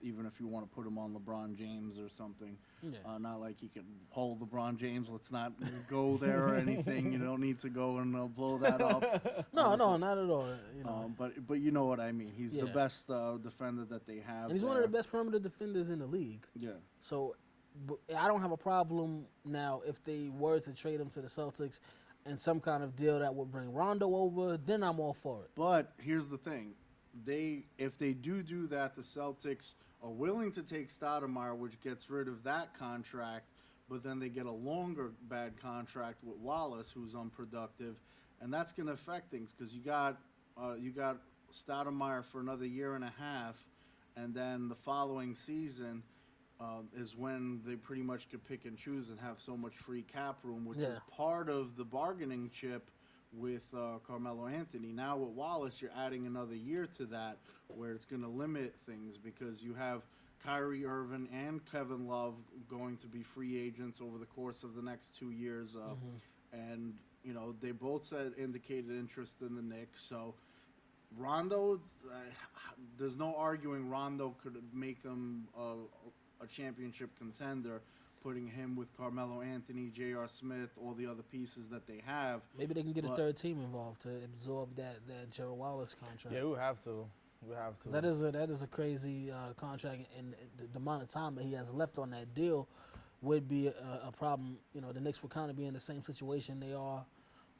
[SPEAKER 4] Even if you want to put him on LeBron James or something, not like you can hold LeBron James. Let's not go there or anything. You don't need to go and blow that up.
[SPEAKER 5] No, not at all.
[SPEAKER 4] But you know what I mean. He's the best defender that they have.
[SPEAKER 5] And he's one of the best perimeter defenders in the league.
[SPEAKER 4] Yeah.
[SPEAKER 5] So I don't have a problem now if they were to trade him to the Celtics and some kind of deal that would bring Rondo over. Then I'm all for it.
[SPEAKER 4] But here's the thing. If they do that, the Celtics are willing to take Stoudemire, which gets rid of that contract, but then they get a longer bad contract with Wallace, who's unproductive, and that's going to affect things because you got Stoudemire for another year and a half, and then the following season is when they pretty much could pick and choose and have so much free cap room, which is part of the bargaining chip with Carmelo Anthony. Now with Wallace, you're adding another year to that where it's going to limit things because you have Kyrie Irving and Kevin Love going to be free agents over the course of the next 2 years. And, they both indicated interest in the Knicks. So Rondo, there's no arguing Rondo could make them a championship contender. Putting him with Carmelo Anthony, J.R. Smith, all the other pieces that they have.
[SPEAKER 5] Maybe they can get a third team involved to absorb that Gerald Wallace contract.
[SPEAKER 6] Yeah, we would have to.
[SPEAKER 5] That is a crazy contract, and the amount of time that he has left on that deal would be a problem. The Knicks would kind of be in the same situation they are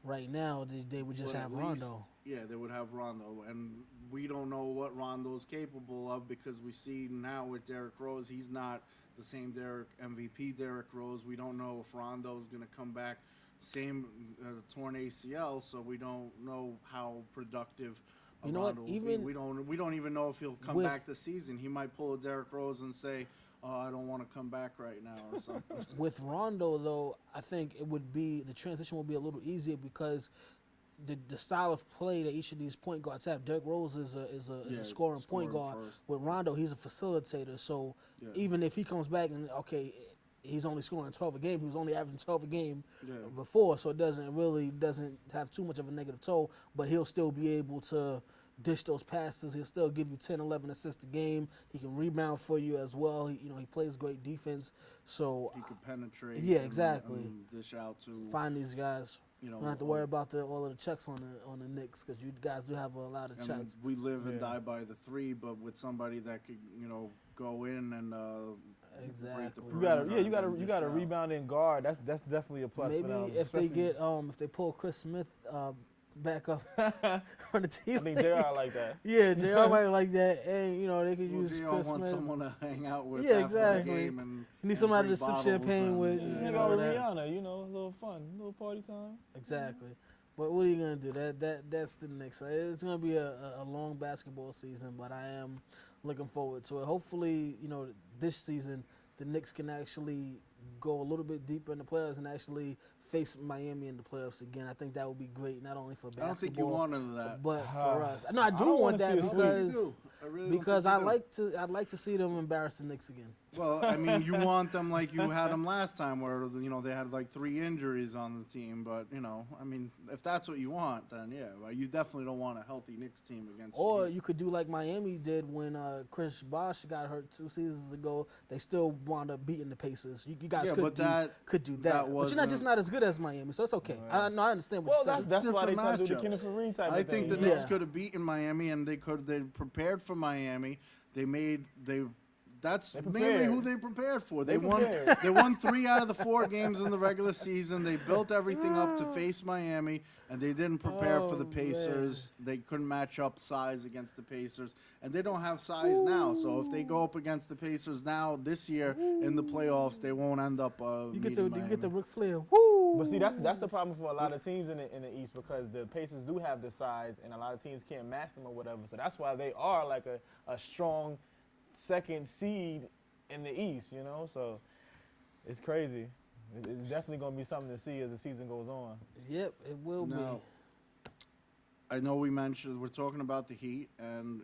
[SPEAKER 5] right now. They would just have Rondo.
[SPEAKER 4] Yeah, they would have Rondo, and we don't know what Rondo's capable of because we see now with Derrick Rose, he's not the same MVP Derrick Rose. We don't know if Rondo's going to come back same torn ACL, so we don't know how productive Rondo will be. We don't even know if he'll come back this season. He might pull a Derrick Rose and say, I don't want to come back right now or something.
[SPEAKER 5] With Rondo, though, I think the transition will be a little easier because the style of play that each of these point guards have. Derrick Rose is a scoring point guard.
[SPEAKER 4] First.
[SPEAKER 5] With Rondo, he's a facilitator. So even if he comes back and he's only scoring 12 a game. He was only averaging 12 a game before, so it doesn't have too much of a negative toll. But he'll still be able to dish those passes. He'll still give you 10, 11 assists a game. He can rebound for you as well. He plays great defense. So
[SPEAKER 4] he could penetrate.
[SPEAKER 5] Yeah, exactly.
[SPEAKER 4] And dish out to
[SPEAKER 5] find these guys. Don't have to worry about all of the checks on the Knicks because you guys do have a lot of checks.
[SPEAKER 4] We live and die by the three, but with somebody that could go in and
[SPEAKER 5] exactly.
[SPEAKER 6] You got a rebounding guard. That's definitely a plus.
[SPEAKER 5] Maybe
[SPEAKER 6] for them,
[SPEAKER 5] if they get if they pull Chris Smith back up on the team.
[SPEAKER 6] I think JR like that.
[SPEAKER 5] Yeah, JR might like that. And they could use
[SPEAKER 4] JR
[SPEAKER 5] Chris
[SPEAKER 4] wants
[SPEAKER 5] Smith.
[SPEAKER 4] someone to hang out with.
[SPEAKER 5] Yeah,
[SPEAKER 4] after the
[SPEAKER 5] exactly.
[SPEAKER 4] game and
[SPEAKER 5] you need somebody to sip champagne
[SPEAKER 4] and,
[SPEAKER 5] with.
[SPEAKER 6] You go to Rihanna, a little fun, a little party time.
[SPEAKER 5] Exactly. But what are you gonna do? That's the Knicks. It's gonna be a long basketball season, but I am looking forward to it. Hopefully, this season the Knicks can actually go a little bit deeper in the playoffs and actually face Miami in the playoffs again. I think that would be great, not only for basketball.
[SPEAKER 4] I don't think you wanted that,
[SPEAKER 5] but for us. No, I do want that because
[SPEAKER 4] I'd
[SPEAKER 5] I'd like to see them embarrass the Knicks again.
[SPEAKER 4] Well, I mean, you want them like you had them last time, where they had like 3 injuries on the team. But I mean, if that's what you want, then yeah, well, you definitely don't want a healthy Knicks team against.
[SPEAKER 5] Or you could do like Miami did when Chris Bosh got hurt 2 seasons ago. They still wound up beating the Pacers. You guys could do that. But you're not as good as Miami, so it's okay.
[SPEAKER 6] Right.
[SPEAKER 5] I understand what you're saying.
[SPEAKER 6] That's why they tried to do the
[SPEAKER 4] matchups.
[SPEAKER 6] Kenneth Fareed type
[SPEAKER 4] I
[SPEAKER 6] of thing.
[SPEAKER 4] think the Knicks could have beaten Miami, and they prepared for Miami. That's mainly who they prepared for. They won 3 out of the 4 games in the regular season. They built everything up to face Miami, and they didn't prepare for the Pacers. Man. They couldn't match up size against the Pacers, and they don't have size now. So if they go up against the Pacers now this year in the playoffs, they won't end up. You get
[SPEAKER 5] the Ric Flair. Woo!
[SPEAKER 6] But see, that's the problem for a lot of teams in the East, because the Pacers do have the size, and a lot of teams can't match them or whatever. So that's why they are like a strong second seed in the East, so it's crazy. It's definitely going to be something to see as the season goes on.
[SPEAKER 5] Yep, it will be.
[SPEAKER 4] I know we're talking about the Heat, and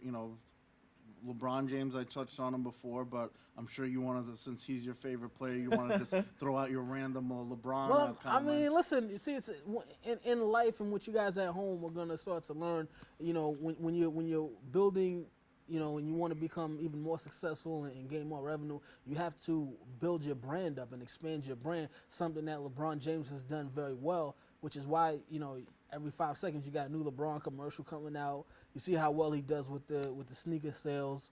[SPEAKER 4] LeBron James, I touched on him before, but I'm sure you wanted to, since he's your favorite player, you want to just throw out your random LeBron
[SPEAKER 5] Well,
[SPEAKER 4] comments.
[SPEAKER 5] I mean, listen, you see, it's in life, and what you guys at home are going to start to learn, when you're building, and you want to become even more successful and gain more revenue, you have to build your brand up and expand your brand, something that LeBron James has done very well, which is why, every 5 seconds you got a new LeBron commercial coming out. You see how well he does with the sneaker sales.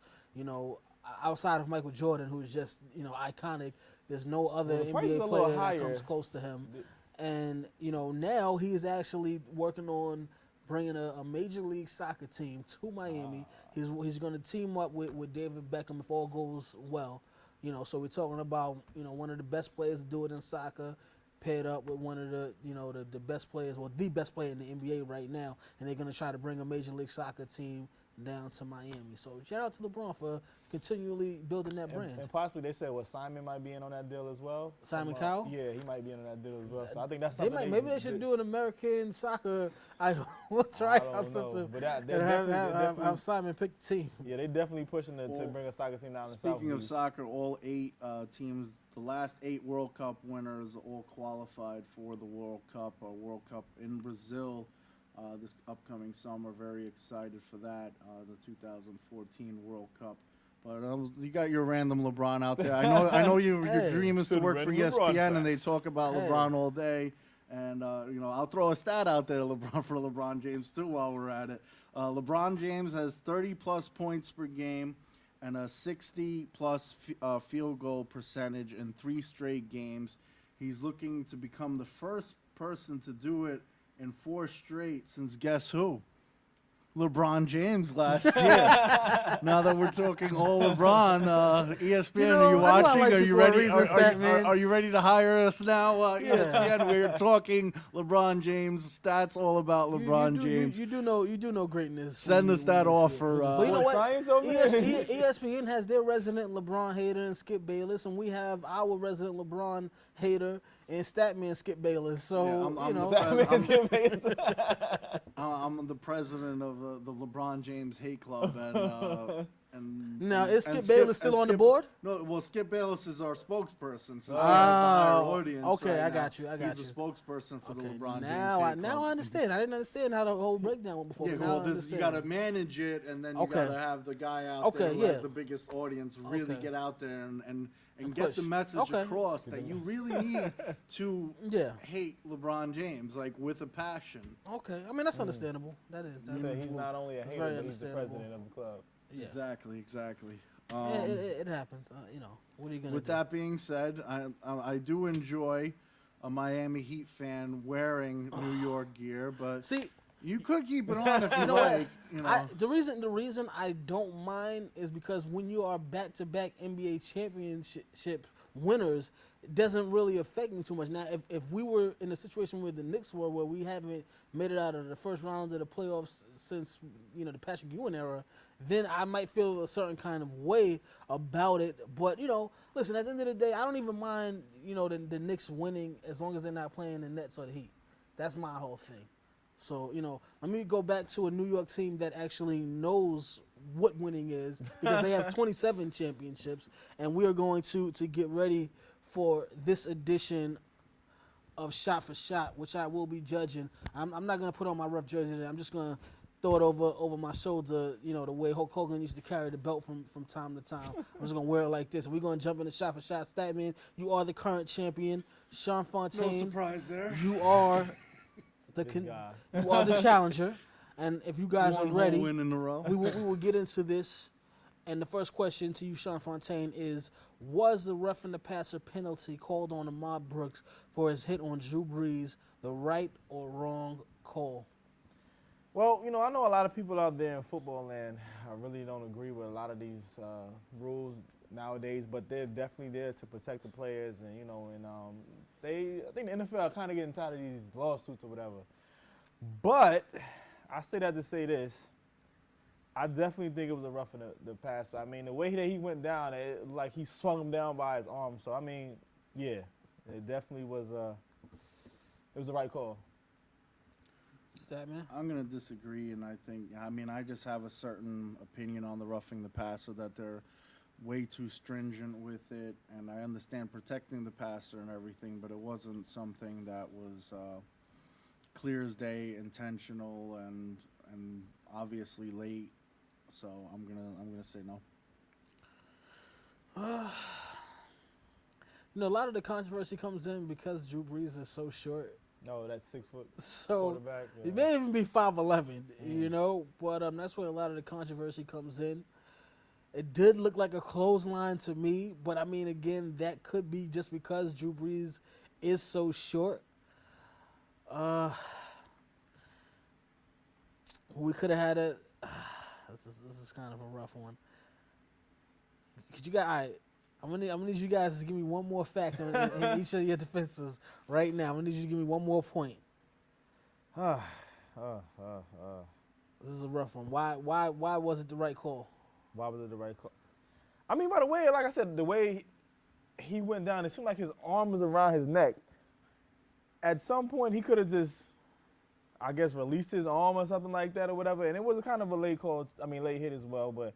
[SPEAKER 5] Outside of Michael Jordan, who's just, iconic, there's no other NBA player that comes close to him. And, now he is actually working on bringing a Major League Soccer team to Miami. He's going to team up with David Beckham if all goes well. So we're talking about, one of the best players to do it in soccer, paired up with one of the, the best players, the best player in the NBA right now, and they're going to try to bring a Major League Soccer team down to Miami. So shout out to LeBron for continually building that brand.
[SPEAKER 6] And possibly they said Simon might be in on that deal as well.
[SPEAKER 5] Simon Cowell?
[SPEAKER 6] Yeah, he might be in on that deal as well. So I think that's something
[SPEAKER 5] maybe they should do an American soccer idol. We'll try out system.
[SPEAKER 6] But
[SPEAKER 5] have Simon pick the team.
[SPEAKER 6] Yeah, they definitely pushing to bring a soccer team down to South.
[SPEAKER 4] Speaking of soccer, all 8 teams, the last 8 World Cup winners all qualified for the World Cup. A World Cup in Brazil this upcoming summer. Very excited for that, the 2014 World Cup. But you got your random LeBron out there. I know your dream is to work for ESPN, and they talk about LeBron all day. And I'll throw a stat out there, for LeBron James too, while we're at it. LeBron James has 30+ points per game and a 60+ field goal percentage in 3 straight games. He's looking to become the first person to do it in 4 straight since guess who? LeBron James last year. Now that we're talking all LeBron, ESPN, are you watching? Are you ready? Are you ready to hire us now? ESPN, we're talking LeBron James stats, all about LeBron James.
[SPEAKER 5] You do know greatness.
[SPEAKER 4] Send us that offer.
[SPEAKER 5] So you know what?
[SPEAKER 6] Science over there?
[SPEAKER 5] ESPN has their resident LeBron hater and Skip Bayless, and we have our resident LeBron hater and Statman Skip Bayless. So
[SPEAKER 4] I'm the president of the LeBron James Hate Club, and
[SPEAKER 5] now is Skip Bayless still on the board?
[SPEAKER 4] No, well, Skip Bayless is our spokesperson since he has the higher audience.
[SPEAKER 5] Okay,
[SPEAKER 4] right
[SPEAKER 5] I got you.
[SPEAKER 4] He's the spokesperson for the LeBron James Hate
[SPEAKER 5] Now I understand. I didn't understand how the whole breakdown went before.
[SPEAKER 4] Yeah, well, you got to manage it, and then you got to have the guy out there who has the biggest audience really get out there and get the message across that you really need to hate LeBron James, like with a passion.
[SPEAKER 5] Okay, I mean that's understandable. That is.
[SPEAKER 6] He's not only a hater, but he's the president of the club.
[SPEAKER 5] Yeah.
[SPEAKER 4] Exactly.
[SPEAKER 5] It happens. What are you gonna do?
[SPEAKER 4] With that being said, I do enjoy a Miami Heat fan wearing New York gear, but
[SPEAKER 5] see.
[SPEAKER 4] You could keep it on if you like.
[SPEAKER 5] The reason I don't mind is because when you are back-to-back NBA championship winners, it doesn't really affect me too much. Now, if we were in a situation where the Knicks were, where we haven't made it out of the first round of the playoffs since the Patrick Ewing era, then I might feel a certain kind of way about it. But listen, at the end of the day, I don't even mind the Knicks winning as long as they're not playing the Nets or the Heat. That's my whole thing. So, let me go back to a New York team that actually knows what winning is because they have 27 championships, and we are going to get ready for this edition of Shot for Shot, which I will be judging. I'm not going to put on my ref jersey today. I'm just going to throw it over my shoulder, you know, the way Hulk Hogan used to carry the belt from time to time. I'm just going to wear it like this. We're going to jump into Shot for Shot. Statman, you are the current champion. Sean Fontaine.
[SPEAKER 4] No surprise there.
[SPEAKER 5] You are you are the challenger. And if you guys are
[SPEAKER 4] One
[SPEAKER 5] ready,
[SPEAKER 4] whole win in a row.
[SPEAKER 5] we will get into this. And the first question to you, Sean Fontaine, is: was the roughing the passer penalty called on Ahmad Brooks for his hit on Drew Brees the right or wrong call?
[SPEAKER 6] Well, you know, I know a lot of people out there in football land really don't agree with a lot of these rules nowadays, but they're definitely there to protect the players, and you know, and I think the NFL are kind of getting tired of these lawsuits or whatever. But I say that to say this: I definitely think it was a roughing the passer. I mean, the way that he went down, like he swung him down by his arm. So I mean, yeah, it definitely was it was the right call.
[SPEAKER 5] Statman?
[SPEAKER 4] I'm going to disagree, and I just have a certain opinion on the roughing the passer, that they're way too stringent with it, and I understand protecting the passer and everything, but it wasn't something that was clear as day, intentional, and obviously late. So I'm gonna say no.
[SPEAKER 5] You know, a lot of the controversy comes in because Drew Brees is so short.
[SPEAKER 6] No, that 6-foot
[SPEAKER 5] So
[SPEAKER 6] quarterback.
[SPEAKER 5] he
[SPEAKER 6] Yeah.
[SPEAKER 5] may even be 5'11", you know, but that's where a lot of the controversy comes in. It did look like a clothesline to me, but I mean, again, that could be just because Drew Brees is so short. We could have had a. This is kind of a rough one. Could you guys? All right, I'm gonna need you guys to give me one more fact in each of your defenses right now. I'm gonna need you to give me one more point. This is a rough one. Why was it the right call?
[SPEAKER 6] Why was it the right call? I mean, by the way, like I said, the way he went down, it seemed like his arm was around his neck. At some point, he could have just, I guess, released his arm or something like that or whatever. And it was kind of a late call, late hit as well. But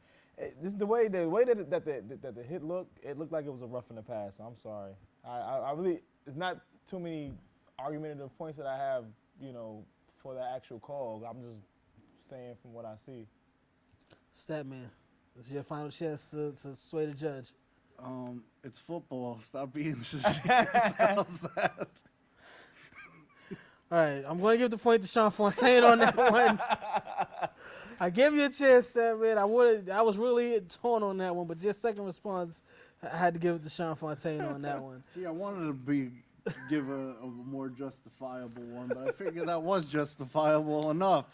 [SPEAKER 6] just the way that the hit looked, it looked like it was a rough in the pass. I'm sorry. I really, it's not too many argumentative points that I have, you know, for the actual call. I'm just saying from what I see.
[SPEAKER 5] Statman, this is your final chance to sway the judge.
[SPEAKER 4] It's football. Stop being How's that?
[SPEAKER 5] All right, I'm going to give the point to Sean Fontaine on that one. I gave you a chance, Statman. I was really torn on that one, but your second response, I had to give it to Sean Fontaine on that one.
[SPEAKER 4] See, I wanted to give a more justifiable one, but I figured that was justifiable enough.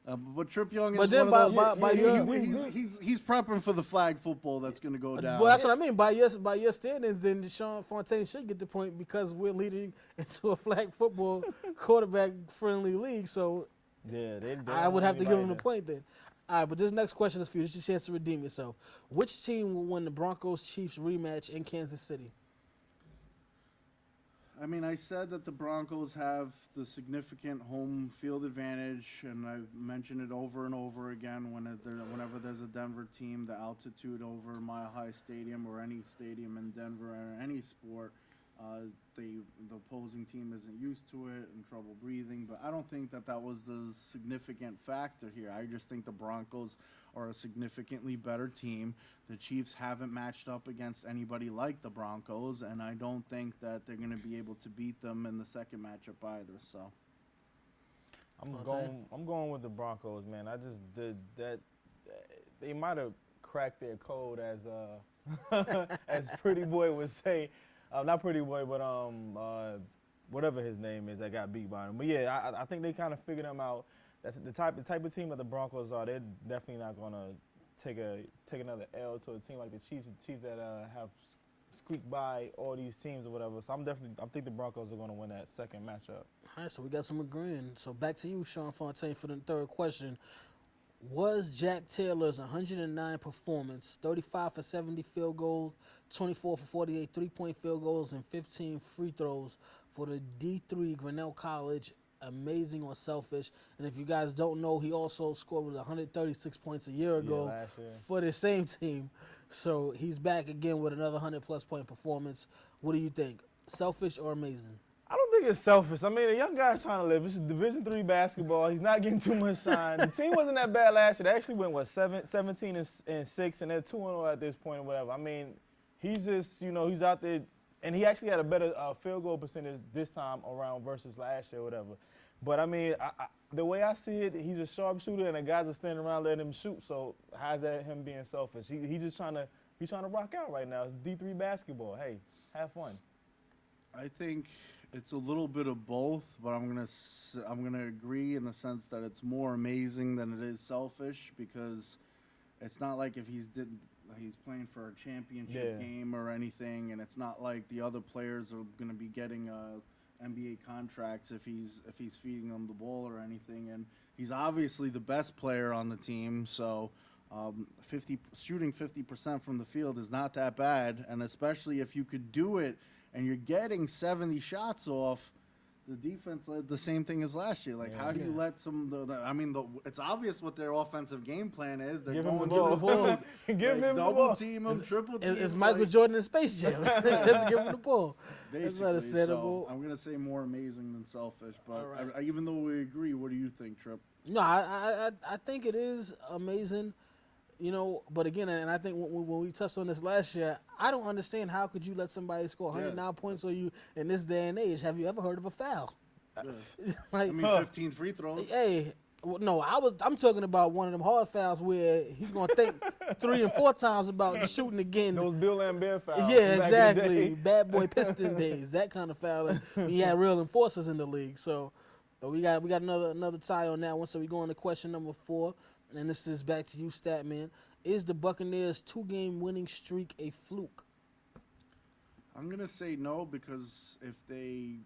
[SPEAKER 4] But Trip Young is
[SPEAKER 5] But then
[SPEAKER 4] one of those.
[SPEAKER 5] by
[SPEAKER 4] He's prepping for the flag football that's going to go down.
[SPEAKER 5] Well, that's what I mean. By your standings, then Sean Fontaine should get the point because we're leading into a flag football quarterback-friendly league. So
[SPEAKER 6] Yeah,
[SPEAKER 5] I would have to give him the point then. All right, but this next question is for you. This is your chance to redeem yourself. Which team will win the Broncos-Chiefs rematch in Kansas City?
[SPEAKER 4] I mean, I said that the Broncos have the significant home field advantage, and I've mentioned it over and over again whenever there's a Denver team, the altitude over Mile High Stadium or any stadium in Denver or any sport, the opposing team isn't used to it and trouble breathing. But I don't think that was the significant factor here. I just think the Broncos are a significantly better team. The Chiefs haven't matched up against anybody like the Broncos, and I don't think that they're going to be able to beat them in the second matchup either. So
[SPEAKER 6] I'm going with the Broncos, man. I just did that. They might have cracked their code, as Pretty Boy would say. Not Pretty Boy, but whatever his name is that got beat by him. But yeah, I think they kind of figured him out. That's the type of team that the Broncos are. They're definitely not going to take another L to a team like the Chiefs that have squeaked by all these teams or whatever. So I think the Broncos are going to win that second matchup.
[SPEAKER 5] All right, so we got some agreeing. So back to you, Sean Fontaine, for the third question. Was Jack Taylor's 109 performance, 35 for 70 field goals, 24 for 48 three-point field goals, and 15 free throws for the D3 Grinnell College amazing on Selfish. And if you guys don't know, he also scored with 136 points a year ago
[SPEAKER 6] last year.
[SPEAKER 5] for the same team. So he's back again with another 100-plus point performance. What do you think? Selfish or amazing?
[SPEAKER 6] I don't think it's selfish. I mean, the young guy's trying to live. This is Division III basketball. He's not getting too much shine. The team wasn't that bad last year. They actually went, 17-6, and they're 2-0 at this point or whatever. I mean, he's just, he's out there, and he actually had a better field goal percentage this time around versus last year or whatever. But, I mean, the way I see it, he's a sharpshooter, and the guys are standing around letting him shoot. So how's that him being selfish? He's just trying to rock out right now. It's D3 basketball. Hey, have fun.
[SPEAKER 4] I think it's a little bit of both, but I'm gonna agree in the sense that it's more amazing than it is selfish, because it's not like if he's playing for a championship game or anything, and it's not like the other players are gonna be getting NBA contracts if he's feeding them the ball or anything, and he's obviously the best player on the team, so. Shooting 50% from the field is not that bad, and especially if you could do it and you're getting 70 shots off, the defense led the same thing as last year. Like, how do you let it's obvious what their offensive game plan is. They're
[SPEAKER 6] Give him
[SPEAKER 4] going
[SPEAKER 6] the
[SPEAKER 4] to
[SPEAKER 6] ball.
[SPEAKER 4] the ball.
[SPEAKER 6] Give him the
[SPEAKER 4] double
[SPEAKER 6] ball.
[SPEAKER 4] team him, triple team.
[SPEAKER 5] It's Michael Jordan in Space Jam. Just give him the ball. That's
[SPEAKER 4] Basically,
[SPEAKER 5] understandable.
[SPEAKER 4] so I'm going to say more amazing than selfish. But
[SPEAKER 5] All right.
[SPEAKER 4] even though we agree, what do you think, Trip?
[SPEAKER 5] No, I think it is amazing. But again, and I think when we touched on this last year, I don't understand how could you let somebody score 109 points on you in this day and age. Have you ever heard of a foul?
[SPEAKER 4] I mean, 15 free throws.
[SPEAKER 5] Hey, no, I'm talking about one of them hard fouls where he's gonna think 3 and 4 times about shooting again.
[SPEAKER 6] Those Bill Lambert fouls.
[SPEAKER 5] Yeah,
[SPEAKER 6] back in the
[SPEAKER 5] exactly.
[SPEAKER 6] day.
[SPEAKER 5] Bad boy Piston days, that kind of fouling. We had real enforcers in the league. So, but we got another tie on that one. So we go on to question number 4. And this is back to you, Statman. Is the Buccaneers' 2-game winning streak a fluke?
[SPEAKER 4] I'm gonna say no, because if they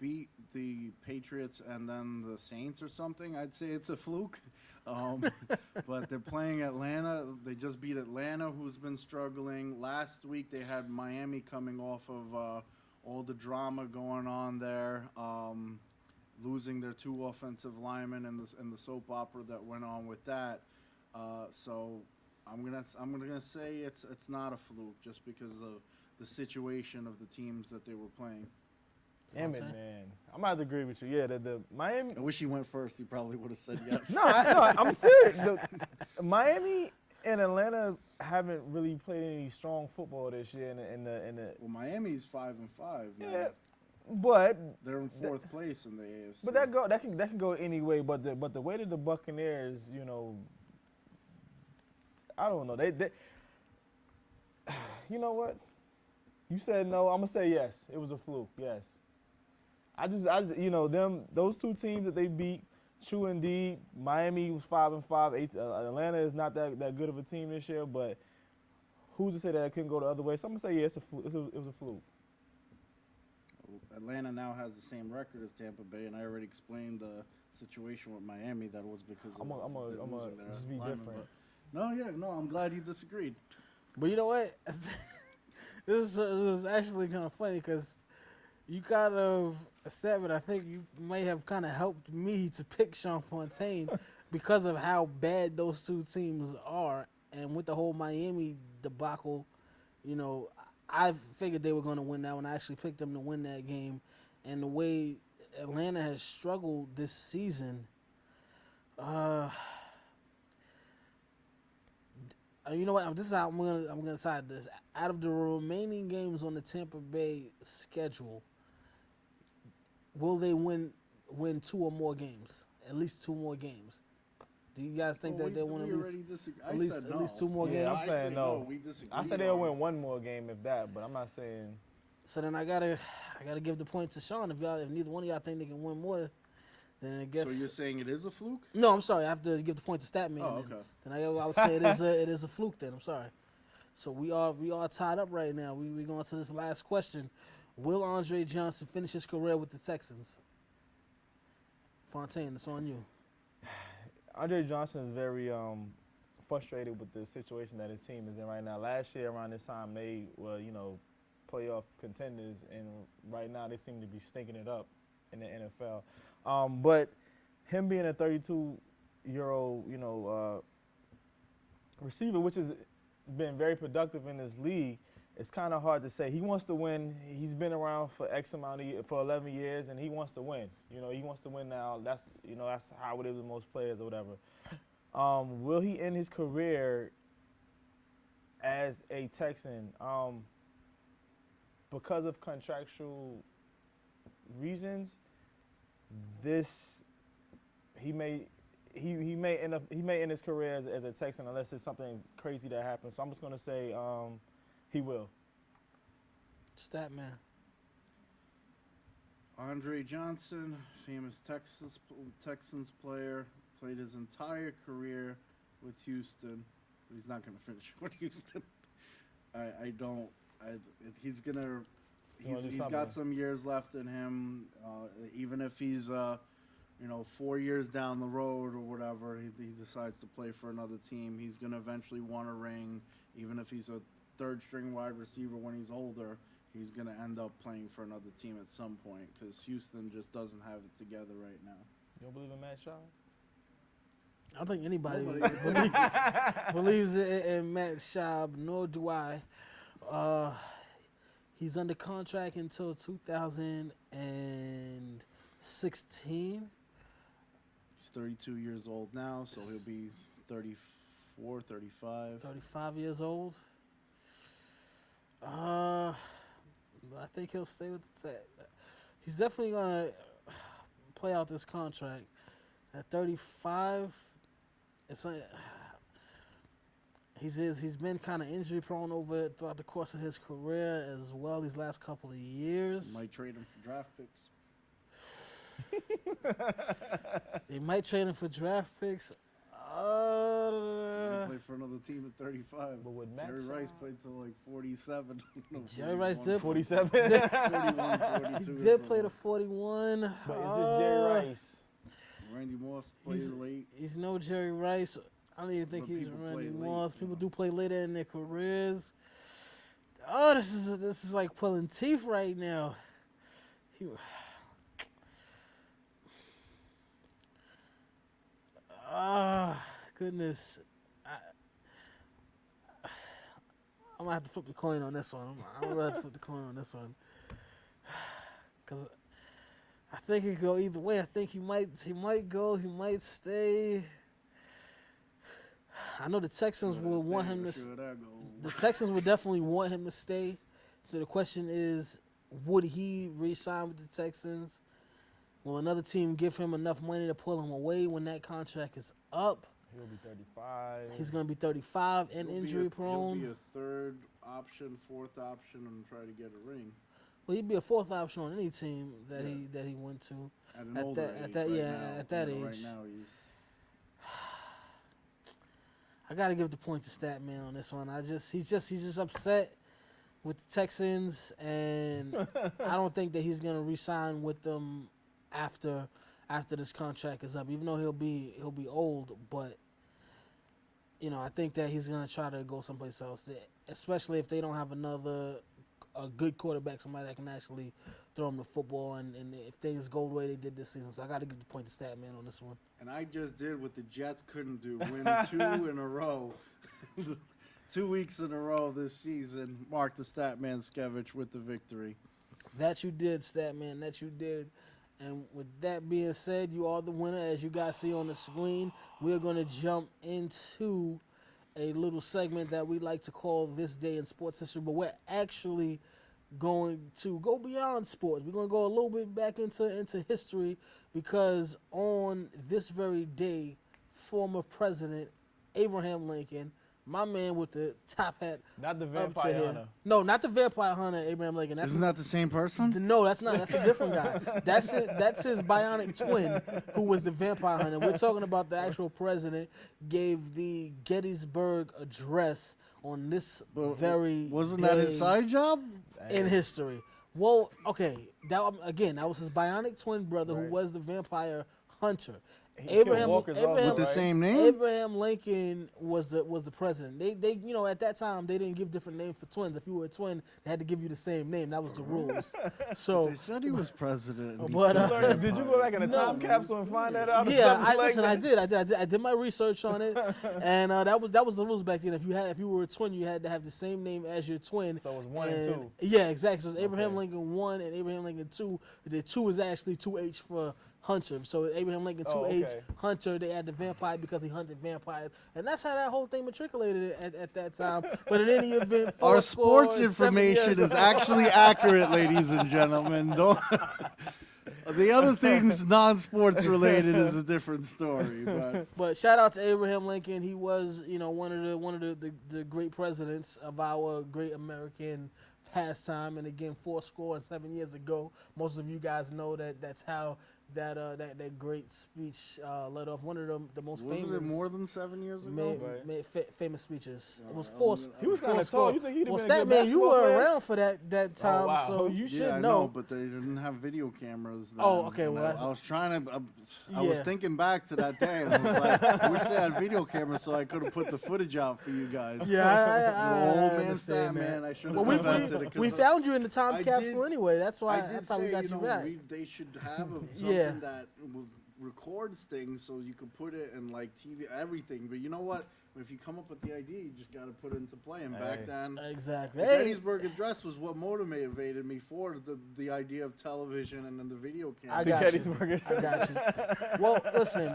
[SPEAKER 4] beat the Patriots and then the Saints or something, I'd say it's a fluke. But they're playing Atlanta. They just beat Atlanta, who's been struggling. Last week they had Miami coming off of all the drama going on there. Losing their 2 offensive linemen and the soap opera that went on with that, so I'm gonna say it's not a fluke, just because of the situation of the teams that they were playing.
[SPEAKER 6] Damn it, man! I'm about to agree with you. Yeah, the Miami.
[SPEAKER 4] I wish he went first. He probably would have said yes.
[SPEAKER 6] No, I'm serious. Miami and Atlanta haven't really played any strong football this year.
[SPEAKER 4] Well, Miami's 5-5. Now.
[SPEAKER 6] Yeah. But
[SPEAKER 4] they're in 4th place in the AFC.
[SPEAKER 6] But that can go any way. But the way that the Buccaneers, I don't know. They you know what? You said no. I'm gonna say yes. It was a fluke. Yes. I just those 2 teams that they beat. True indeed. Miami was 5-5. Atlanta is not that good of a team this year. But who's to say that it couldn't go the other way? So I'm gonna say yes. It was a fluke.
[SPEAKER 4] Atlanta now has the same record as Tampa Bay, and I already explained the situation with Miami. That was because of
[SPEAKER 6] I'm gonna just be
[SPEAKER 4] linemen,
[SPEAKER 6] different.
[SPEAKER 4] No, I'm glad you disagreed.
[SPEAKER 5] But you know what? This is actually kind of funny, because you kind of said it. I think you may have kind of helped me to pick Sean Fontaine because of how bad those 2 teams are, and with the whole Miami debacle, I figured they were going to win that one. I actually picked them to win that game. And the way Atlanta has struggled this season, you know what? This is how I'm gonna decide this. Out of the remaining games on the Tampa Bay schedule, will they win 2 or more games? At least 2 more games. Do you guys think that they win at least 2 more games?
[SPEAKER 6] I'm saying no.
[SPEAKER 4] We disagree.
[SPEAKER 6] I said they'll win 1 more game if that, but I'm not saying.
[SPEAKER 5] So then I gotta give the point to Sean. If neither one of y'all think they can win more, then I guess.
[SPEAKER 4] So you're saying it is a fluke?
[SPEAKER 5] No, I'm sorry. I have to give the point to Statman.
[SPEAKER 4] Oh, okay.
[SPEAKER 5] Then I would say it is a fluke. Then I'm sorry. So we are tied up right now. We going to this last question. Will Andre Johnson finish his career with the Texans? Fontaine, it's on you.
[SPEAKER 6] Andre Johnson is very frustrated with the situation that his team is in right now. Last year around this time, they were, playoff contenders, and right now they seem to be stinking it up in the NFL. But him being a 32-year-old, receiver, which has been very productive in this league, it's kind of hard to say. He wants to win. He's been around for X amount of for 11 years, and he wants to win. He wants to win now. That's how it is with most players or whatever. Will he end his career as a Texan? Because of contractual reasons, he may end his career as a Texan unless it's something crazy that happens. So I'm just gonna say he will.
[SPEAKER 5] Stat man.
[SPEAKER 4] Andre Johnson, famous Texans player, played his entire career with Houston. He's not going to finish with Houston. He's got some years left in him. Even if he's 4 years down the road or whatever, he decides to play for another team, he's going to eventually want a ring. Even if he's a third-string wide receiver when he's older, he's going to end up playing for another team at some point because Houston just doesn't have it together right now.
[SPEAKER 6] You don't believe in Matt Schaub?
[SPEAKER 5] I don't think anybody believes in Matt Schaub, nor do I. He's under contract until 2016.
[SPEAKER 4] He's 32 years old now, so he'll be 34, 35.
[SPEAKER 5] 35 years old. I think he'll stay with the Tech. He's definitely going to play out this contract. At 35, it's like he's been kind of injury prone throughout the course of his career as well these last couple of years.
[SPEAKER 4] Might trade him for draft picks.
[SPEAKER 5] They might trade him for draft picks.
[SPEAKER 4] He played for another team at 35.
[SPEAKER 6] But with
[SPEAKER 4] Jerry Rice played till like 47.
[SPEAKER 5] Jerry Rice did
[SPEAKER 6] 47.
[SPEAKER 4] 41, 42.
[SPEAKER 5] He did play to 41.
[SPEAKER 6] But is this Jerry Rice?
[SPEAKER 4] Randy Moss played late.
[SPEAKER 5] He's no Jerry Rice. I don't even think
[SPEAKER 4] But
[SPEAKER 5] he's
[SPEAKER 4] people
[SPEAKER 5] Randy
[SPEAKER 4] play late,
[SPEAKER 5] Moss.
[SPEAKER 4] you
[SPEAKER 5] People
[SPEAKER 4] know.
[SPEAKER 5] do play later in their careers. Oh, this is like pulling teeth right now. Goodness. I'm going to have to flip the coin on this one. I'm going to have to flip the coin on this one. Because I think it could go either way. I think he might go, he might stay. I know the Texans will want him to The Texans would definitely want him to stay. So the question is, would he re-sign with the Texans? Will another team give him enough money to pull him away when that contract is up?
[SPEAKER 6] He'll be 35.
[SPEAKER 5] He's going to be 35 and injury prone.
[SPEAKER 4] He'll be a third option, fourth option, and try to get a ring.
[SPEAKER 5] Well, he'd be a fourth option on any team that he went to.
[SPEAKER 4] At an older age.
[SPEAKER 5] At that age.
[SPEAKER 4] Right now,
[SPEAKER 5] I got to give the point to Statman on this one. He's just upset with the Texans, and I don't think that he's gonna re-sign with them after this contract is up. Even though he'll be old, but I think that he's gonna try to go someplace else, especially if they don't have a good quarterback, somebody that can actually throw him the football, and if things go the way they did this season. So I got to give the point to Statman on this one.
[SPEAKER 4] And I just did what the Jets couldn't do, win 2 in a row. 2 weeks in a row this season. Mark the Statman Skevich with the victory.
[SPEAKER 5] That you did, Statman. That you did. And with that being said, you are the winner. As you guys see on the screen, we're going to jump into a little segment that we like to call This Day in Sports History, but we're actually going to go beyond sports. We're going to go a little bit back into history, because on this very day, former President Abraham Lincoln, my man with the top hat.
[SPEAKER 6] Not the vampire hunter.
[SPEAKER 5] No, not the vampire hunter, Abraham Lincoln.
[SPEAKER 4] Isn't that the same person?
[SPEAKER 5] No, that's not. That's a different guy. That's his bionic twin, who was the vampire hunter. We're talking about the actual president gave the Gettysburg Address on this very
[SPEAKER 4] Wasn't
[SPEAKER 5] day
[SPEAKER 4] that his side job?
[SPEAKER 5] in history. Well, okay. That was his bionic twin brother, who was the vampire hunter.
[SPEAKER 6] He
[SPEAKER 5] Abraham-
[SPEAKER 6] killed Walker's
[SPEAKER 5] Abraham-
[SPEAKER 6] also,
[SPEAKER 4] With the
[SPEAKER 6] right?
[SPEAKER 4] same name?
[SPEAKER 5] Abraham Lincoln was the president. They at that time they didn't give different names for twins. If you were a twin, they had to give you the same name. That was the rules. So
[SPEAKER 4] They said he was president. He
[SPEAKER 5] But,
[SPEAKER 4] killed
[SPEAKER 6] Did you go back in the
[SPEAKER 5] No.
[SPEAKER 6] time capsule and find that out? or
[SPEAKER 5] yeah,
[SPEAKER 6] something like
[SPEAKER 5] I
[SPEAKER 6] that?
[SPEAKER 5] did. I did my research on it, and that was the rules back then. If you were a twin, you had to have the same name as your twin.
[SPEAKER 6] So it was 1 and 2.
[SPEAKER 5] Yeah, exactly. So it was Abraham
[SPEAKER 6] Okay.
[SPEAKER 5] Lincoln 1 and Abraham Lincoln 2. The 2 is actually 2H for Hunter. So Abraham Lincoln 2H
[SPEAKER 6] okay.
[SPEAKER 5] Hunter. They had the vampire because he hunted vampires, and that's how that whole thing matriculated at that time. But in any event,
[SPEAKER 4] Our
[SPEAKER 5] fourscore
[SPEAKER 4] sports
[SPEAKER 5] and 7
[SPEAKER 4] information
[SPEAKER 5] years-
[SPEAKER 4] is actually accurate, ladies and gentlemen. Don't. The other things non-sports related is a different story.
[SPEAKER 5] But shout out to Abraham Lincoln. He was, one of the great presidents of our great American pastime. And again, 7 years ago, most of you guys know that's how that great speech led off. One of the most
[SPEAKER 4] Wasn't
[SPEAKER 5] famous.
[SPEAKER 4] it more than 7 years ago?
[SPEAKER 5] Famous speeches. It was
[SPEAKER 4] I'm
[SPEAKER 5] four.
[SPEAKER 4] gonna-
[SPEAKER 6] He was kind of tall. You think he'd have
[SPEAKER 5] Well,
[SPEAKER 6] been a good
[SPEAKER 5] Statman, you
[SPEAKER 6] basketball
[SPEAKER 5] were
[SPEAKER 6] player?
[SPEAKER 5] around for that time,
[SPEAKER 6] wow.
[SPEAKER 5] so you should
[SPEAKER 4] Yeah, I
[SPEAKER 5] know.
[SPEAKER 4] but they didn't have video cameras then.
[SPEAKER 5] Oh, okay,
[SPEAKER 4] And
[SPEAKER 5] well,
[SPEAKER 4] I was trying to. I
[SPEAKER 5] Yeah.
[SPEAKER 4] was thinking back to that day, and I was like, I wish they had video cameras so I could have put the footage out for you guys.
[SPEAKER 5] Yeah, I
[SPEAKER 4] Old man
[SPEAKER 5] understand
[SPEAKER 4] Statman,
[SPEAKER 5] that.
[SPEAKER 4] I should
[SPEAKER 5] Well,
[SPEAKER 4] have invented it. 'cause
[SPEAKER 5] we found you in the time
[SPEAKER 4] I
[SPEAKER 5] capsule
[SPEAKER 4] did-
[SPEAKER 5] anyway. That's why.
[SPEAKER 4] I did
[SPEAKER 5] That's how we
[SPEAKER 4] say,
[SPEAKER 5] got
[SPEAKER 4] you
[SPEAKER 5] you
[SPEAKER 4] know,
[SPEAKER 5] back.
[SPEAKER 4] they should have something
[SPEAKER 5] Yeah.
[SPEAKER 4] that records things so you can put it in like TV, everything. But you know what? If you come up with the idea, you just got to put it into play. And back
[SPEAKER 6] Hey.
[SPEAKER 4] then,
[SPEAKER 5] Exactly.
[SPEAKER 4] the
[SPEAKER 5] Hey,
[SPEAKER 4] Gettysburg Address was what motivated me for the idea of television and then the video camera.
[SPEAKER 5] I
[SPEAKER 6] The
[SPEAKER 5] got
[SPEAKER 6] Gettysburg
[SPEAKER 5] you. I got you. Well, listen.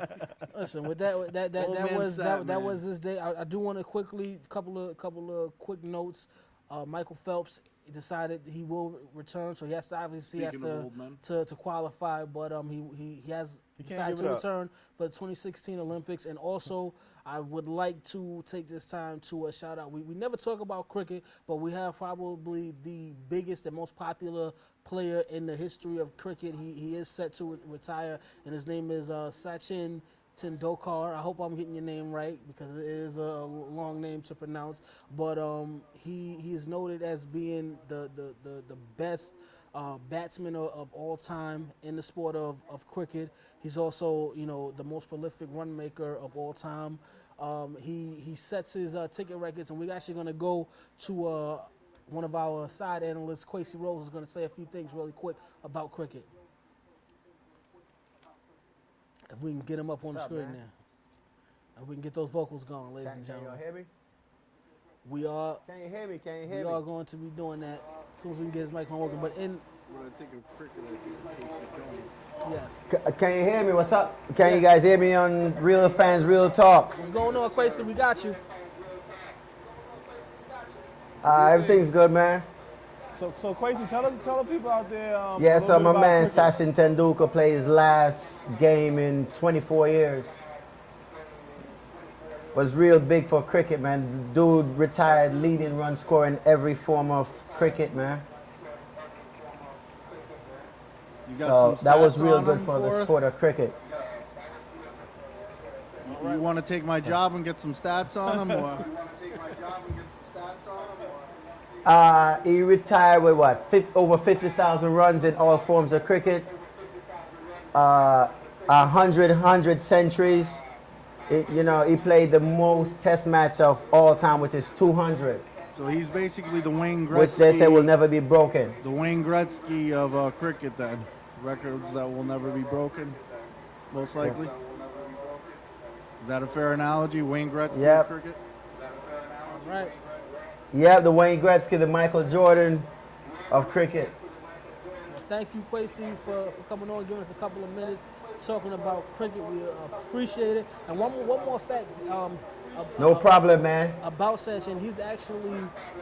[SPEAKER 5] With that
[SPEAKER 4] Old
[SPEAKER 5] that
[SPEAKER 4] man
[SPEAKER 5] was
[SPEAKER 4] Stat,
[SPEAKER 5] that
[SPEAKER 4] man.
[SPEAKER 5] was this day. I do want to quickly couple of quick notes. Michael Phelps decided he will return, so he has to obviously
[SPEAKER 4] Speaking of old men.
[SPEAKER 5] to qualify, but he has
[SPEAKER 6] He can't
[SPEAKER 5] decided
[SPEAKER 6] give
[SPEAKER 5] to
[SPEAKER 6] it up.
[SPEAKER 5] return for the 2016 Olympics. And also, I would like to take this time to shout out. We never talk about cricket, but we have probably the biggest and most popular player in the history of cricket. He is set to retire, and his name is Sachin Tendulkar. I hope I'm getting your name right because it is a long name to pronounce. But he is noted as being the best batsman of all time in the sport of cricket. He's also the most prolific run maker of all time. He sets his ticket records, and we're actually going to go to one of our side analysts, Quasey Rose, is going to say a few things really quick about cricket. If we can get him up on the
[SPEAKER 3] What's up,
[SPEAKER 5] screen
[SPEAKER 3] man?
[SPEAKER 5] now. If we can get those vocals going, ladies and
[SPEAKER 3] Can you
[SPEAKER 5] gentlemen.
[SPEAKER 3] hear me?
[SPEAKER 5] We are
[SPEAKER 3] Can you hear me? Can you
[SPEAKER 5] we
[SPEAKER 3] hear
[SPEAKER 5] are
[SPEAKER 3] me?
[SPEAKER 5] going to be doing that as soon as we can get his microphone working. But in
[SPEAKER 4] When I think of cricket, I think of Casey Jones.
[SPEAKER 5] yes.
[SPEAKER 3] Can you hear me? What's up? Can you guys hear me on Real Fans Real Talk?
[SPEAKER 5] What's going on, Quasey? We got you.
[SPEAKER 3] Everything's good, man.
[SPEAKER 6] So Quasey, tell the people out there.
[SPEAKER 3] Yeah,
[SPEAKER 6] a
[SPEAKER 3] so
[SPEAKER 6] little
[SPEAKER 3] my
[SPEAKER 6] bit
[SPEAKER 3] man
[SPEAKER 6] about cricket.
[SPEAKER 3] Sachin Tendulkar played his last game in 24 years. Was real big for cricket, man. The dude retired leading run scorer in every form of cricket, man.
[SPEAKER 4] You got
[SPEAKER 3] So
[SPEAKER 4] some
[SPEAKER 3] that was
[SPEAKER 4] stats
[SPEAKER 3] real
[SPEAKER 4] on
[SPEAKER 3] good
[SPEAKER 4] him
[SPEAKER 3] for the
[SPEAKER 4] us?
[SPEAKER 3] sport of cricket.
[SPEAKER 4] You want to take my job and get some stats on him, or?
[SPEAKER 3] He retired with what? Over 50,000 runs in all forms of cricket. 100 centuries. He played the most test match of all time, which is 200,
[SPEAKER 4] So he's basically the Wayne Gretzky.
[SPEAKER 3] which they say will never be broken.
[SPEAKER 4] The Wayne Gretzky of cricket, then. Records that will never be broken, most likely. Is that a fair analogy? Wayne Gretzky
[SPEAKER 3] Yep.
[SPEAKER 4] of cricket?
[SPEAKER 5] All right.
[SPEAKER 3] Yeah, the Wayne Gretzky, the Michael Jordan of cricket.
[SPEAKER 5] Well, thank you, Quasey, for coming on, giving us a couple of minutes talking about cricket. We appreciate it. And one more fact.
[SPEAKER 3] No problem, man.
[SPEAKER 5] About Sachin,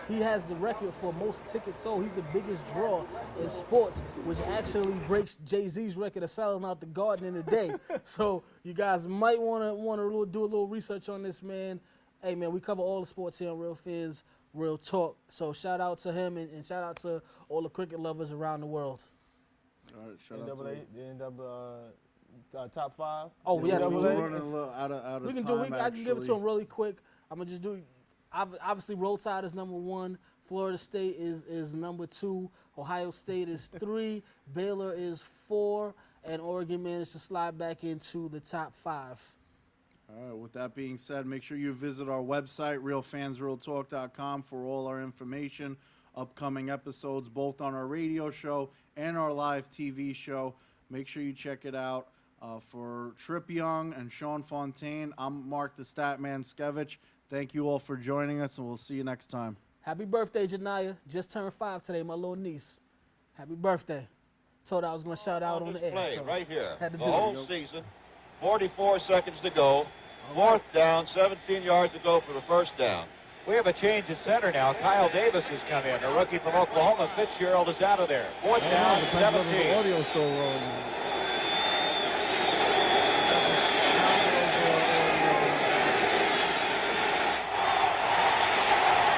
[SPEAKER 5] he has the record for most tickets sold. He's the biggest draw in sports, which actually breaks Jay-Z's record of selling out the Garden in a day. So you guys might want to do a little research on this man. Hey man, we cover all the sports here on Real Fizz, Real Talk. So shout out to him and shout out to all the cricket lovers around the world.
[SPEAKER 4] All right, shout out to
[SPEAKER 6] NCAA, the top 5.
[SPEAKER 5] Oh yes,
[SPEAKER 6] NCAA?
[SPEAKER 4] We're running a little out of
[SPEAKER 5] we can
[SPEAKER 4] time,
[SPEAKER 5] I can give it to
[SPEAKER 4] actually.
[SPEAKER 5] him really quick. I'm gonna just do. Obviously, Roll Tide is number 1. Florida State is number 2. Ohio State is 3. Baylor is 4. and Oregon managed to slide back into the top 5.
[SPEAKER 4] All right, with that being said, make sure you visit our website, realfansrealtalk.com, for all our information, upcoming episodes, both on our radio show and our live TV show. Make sure you check it out. For Trip Young and Sean Fontaine, I'm Mark the Statman Skevich. Thank you all for joining us, and we'll see you next time.
[SPEAKER 5] Happy birthday, Janiyah. Just turned 5 today, my little niece. Happy birthday. Told her I was going to shout out on the air.
[SPEAKER 7] Play
[SPEAKER 5] So
[SPEAKER 7] right here.
[SPEAKER 5] had to
[SPEAKER 7] The
[SPEAKER 5] do
[SPEAKER 7] whole
[SPEAKER 5] it.
[SPEAKER 7] season, 44 seconds to go. 4th down, 17 yards to go for the first down.
[SPEAKER 8] We have a change at center now. Kyle Davis has come in, a rookie from Oklahoma. Fitzgerald is out of there. 4th down, 17.
[SPEAKER 4] The audio's still rolling.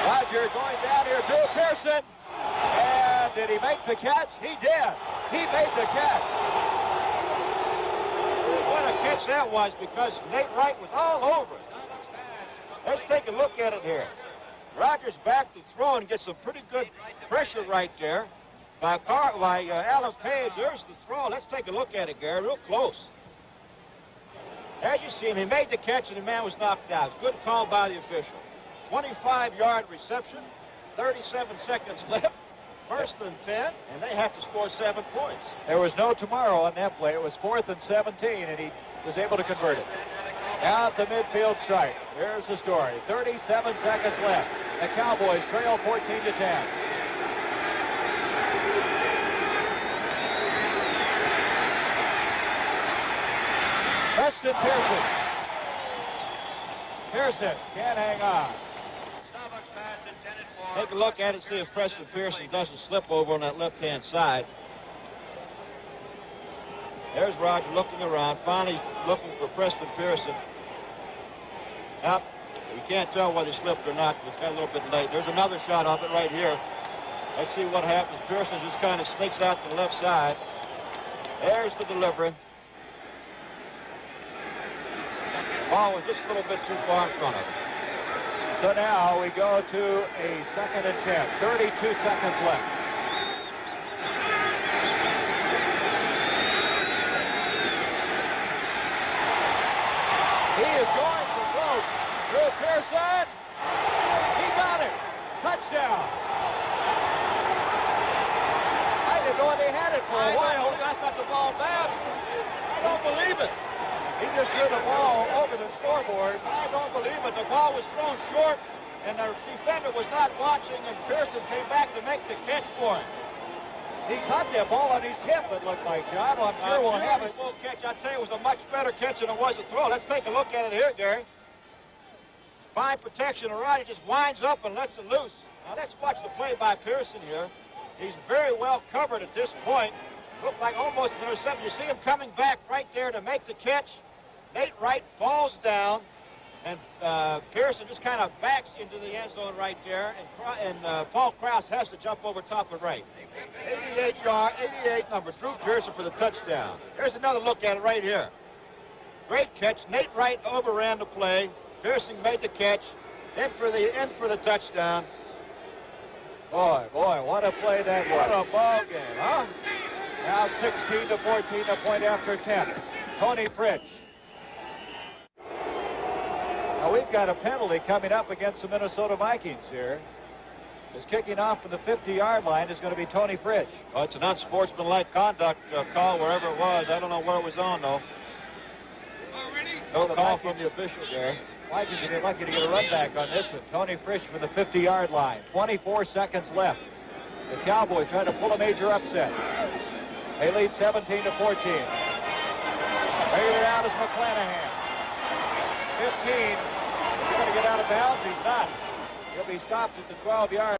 [SPEAKER 8] Roger going down here. Drew Pearson. And did he make the catch? He did. He made the catch.
[SPEAKER 7] What a catch that was, because Nate Wright was all over it. Let's take a look at it here. Rogers back to throw and gets some pretty good pressure right there by Alan Page. There's the throw. Let's take a look at it, Gary, real close. As you see him, he made the catch and the man was knocked out. Good call by the official. 25-yard reception, 37 seconds left. 1st and 10, and they have to score 7 points.
[SPEAKER 8] There was no tomorrow on that play. It was 4th and 17, and he was able to convert it. Now at the midfield stripe. Here's the story. 37 seconds left. The Cowboys trail 14-10. Preston Pearson. Pearson can't hang on.
[SPEAKER 7] Take a look at it, see if Preston Pearson doesn't slip over on that left-hand side. There's Roger looking around, finally looking for Preston Pearson. Yep, you can't tell whether he slipped or not, but it's got a little bit late. There's another shot of it right here. Let's see what happens. Pearson just kind of sneaks out to the left side. There's the delivery. Ball was just a little bit too far in front of him.
[SPEAKER 8] So now we go to a 2nd and 10. 32 seconds left. He is going for broke. Drew Pearson. He got it. Touchdown. I didn't know they had it for a while.
[SPEAKER 7] I thought the ball bounced. I don't believe it.
[SPEAKER 8] He just threw the ball over the scoreboard.
[SPEAKER 7] I don't believe it. The ball was thrown short, and the defender was not watching, and Pearson came back to make the catch for him.
[SPEAKER 8] He caught that ball on his hip, it looked like, John. Well, I'm sure we'll have it.
[SPEAKER 7] Full catch. I tell you, it was a much better catch than it was a throw. Let's take a look at it here, Gary. Fine protection. Roddy just winds up and lets it loose. Now let's watch the play by Pearson here. He's very well covered at this point. Looked like almost an interception. You see him coming back right there to make the catch. Nate Wright falls down, and Pearson just kind of backs into the end zone right there, and Paul Krause has to jump over top of Wright. 88 number, Drew Pearson for the touchdown. Here's another look at it right here. Great catch. Nate Wright overran the play. Pearson made the catch. In for the touchdown.
[SPEAKER 8] Boy, what a play that was.
[SPEAKER 7] What a ball game, huh?
[SPEAKER 8] Now 16-14, a point after 10. Tony Fritsch. Now we've got a penalty coming up against the Minnesota Vikings here. Is kicking off from the 50-yard line is going to be Tony Fritsch.
[SPEAKER 7] Well, it's an unsportsmanlike conduct call wherever it was. I don't know where it was on, though.
[SPEAKER 8] No call from the official there. Vikings are lucky to get a run back on this one. Tony Fritsch from the 50-yard line. 24 seconds left. The Cowboys trying to pull a major upset. They lead 17-14. Figured it out as McClanahan. 15. He's going to get out of bounds. He's not. He'll be stopped at the 12-yard.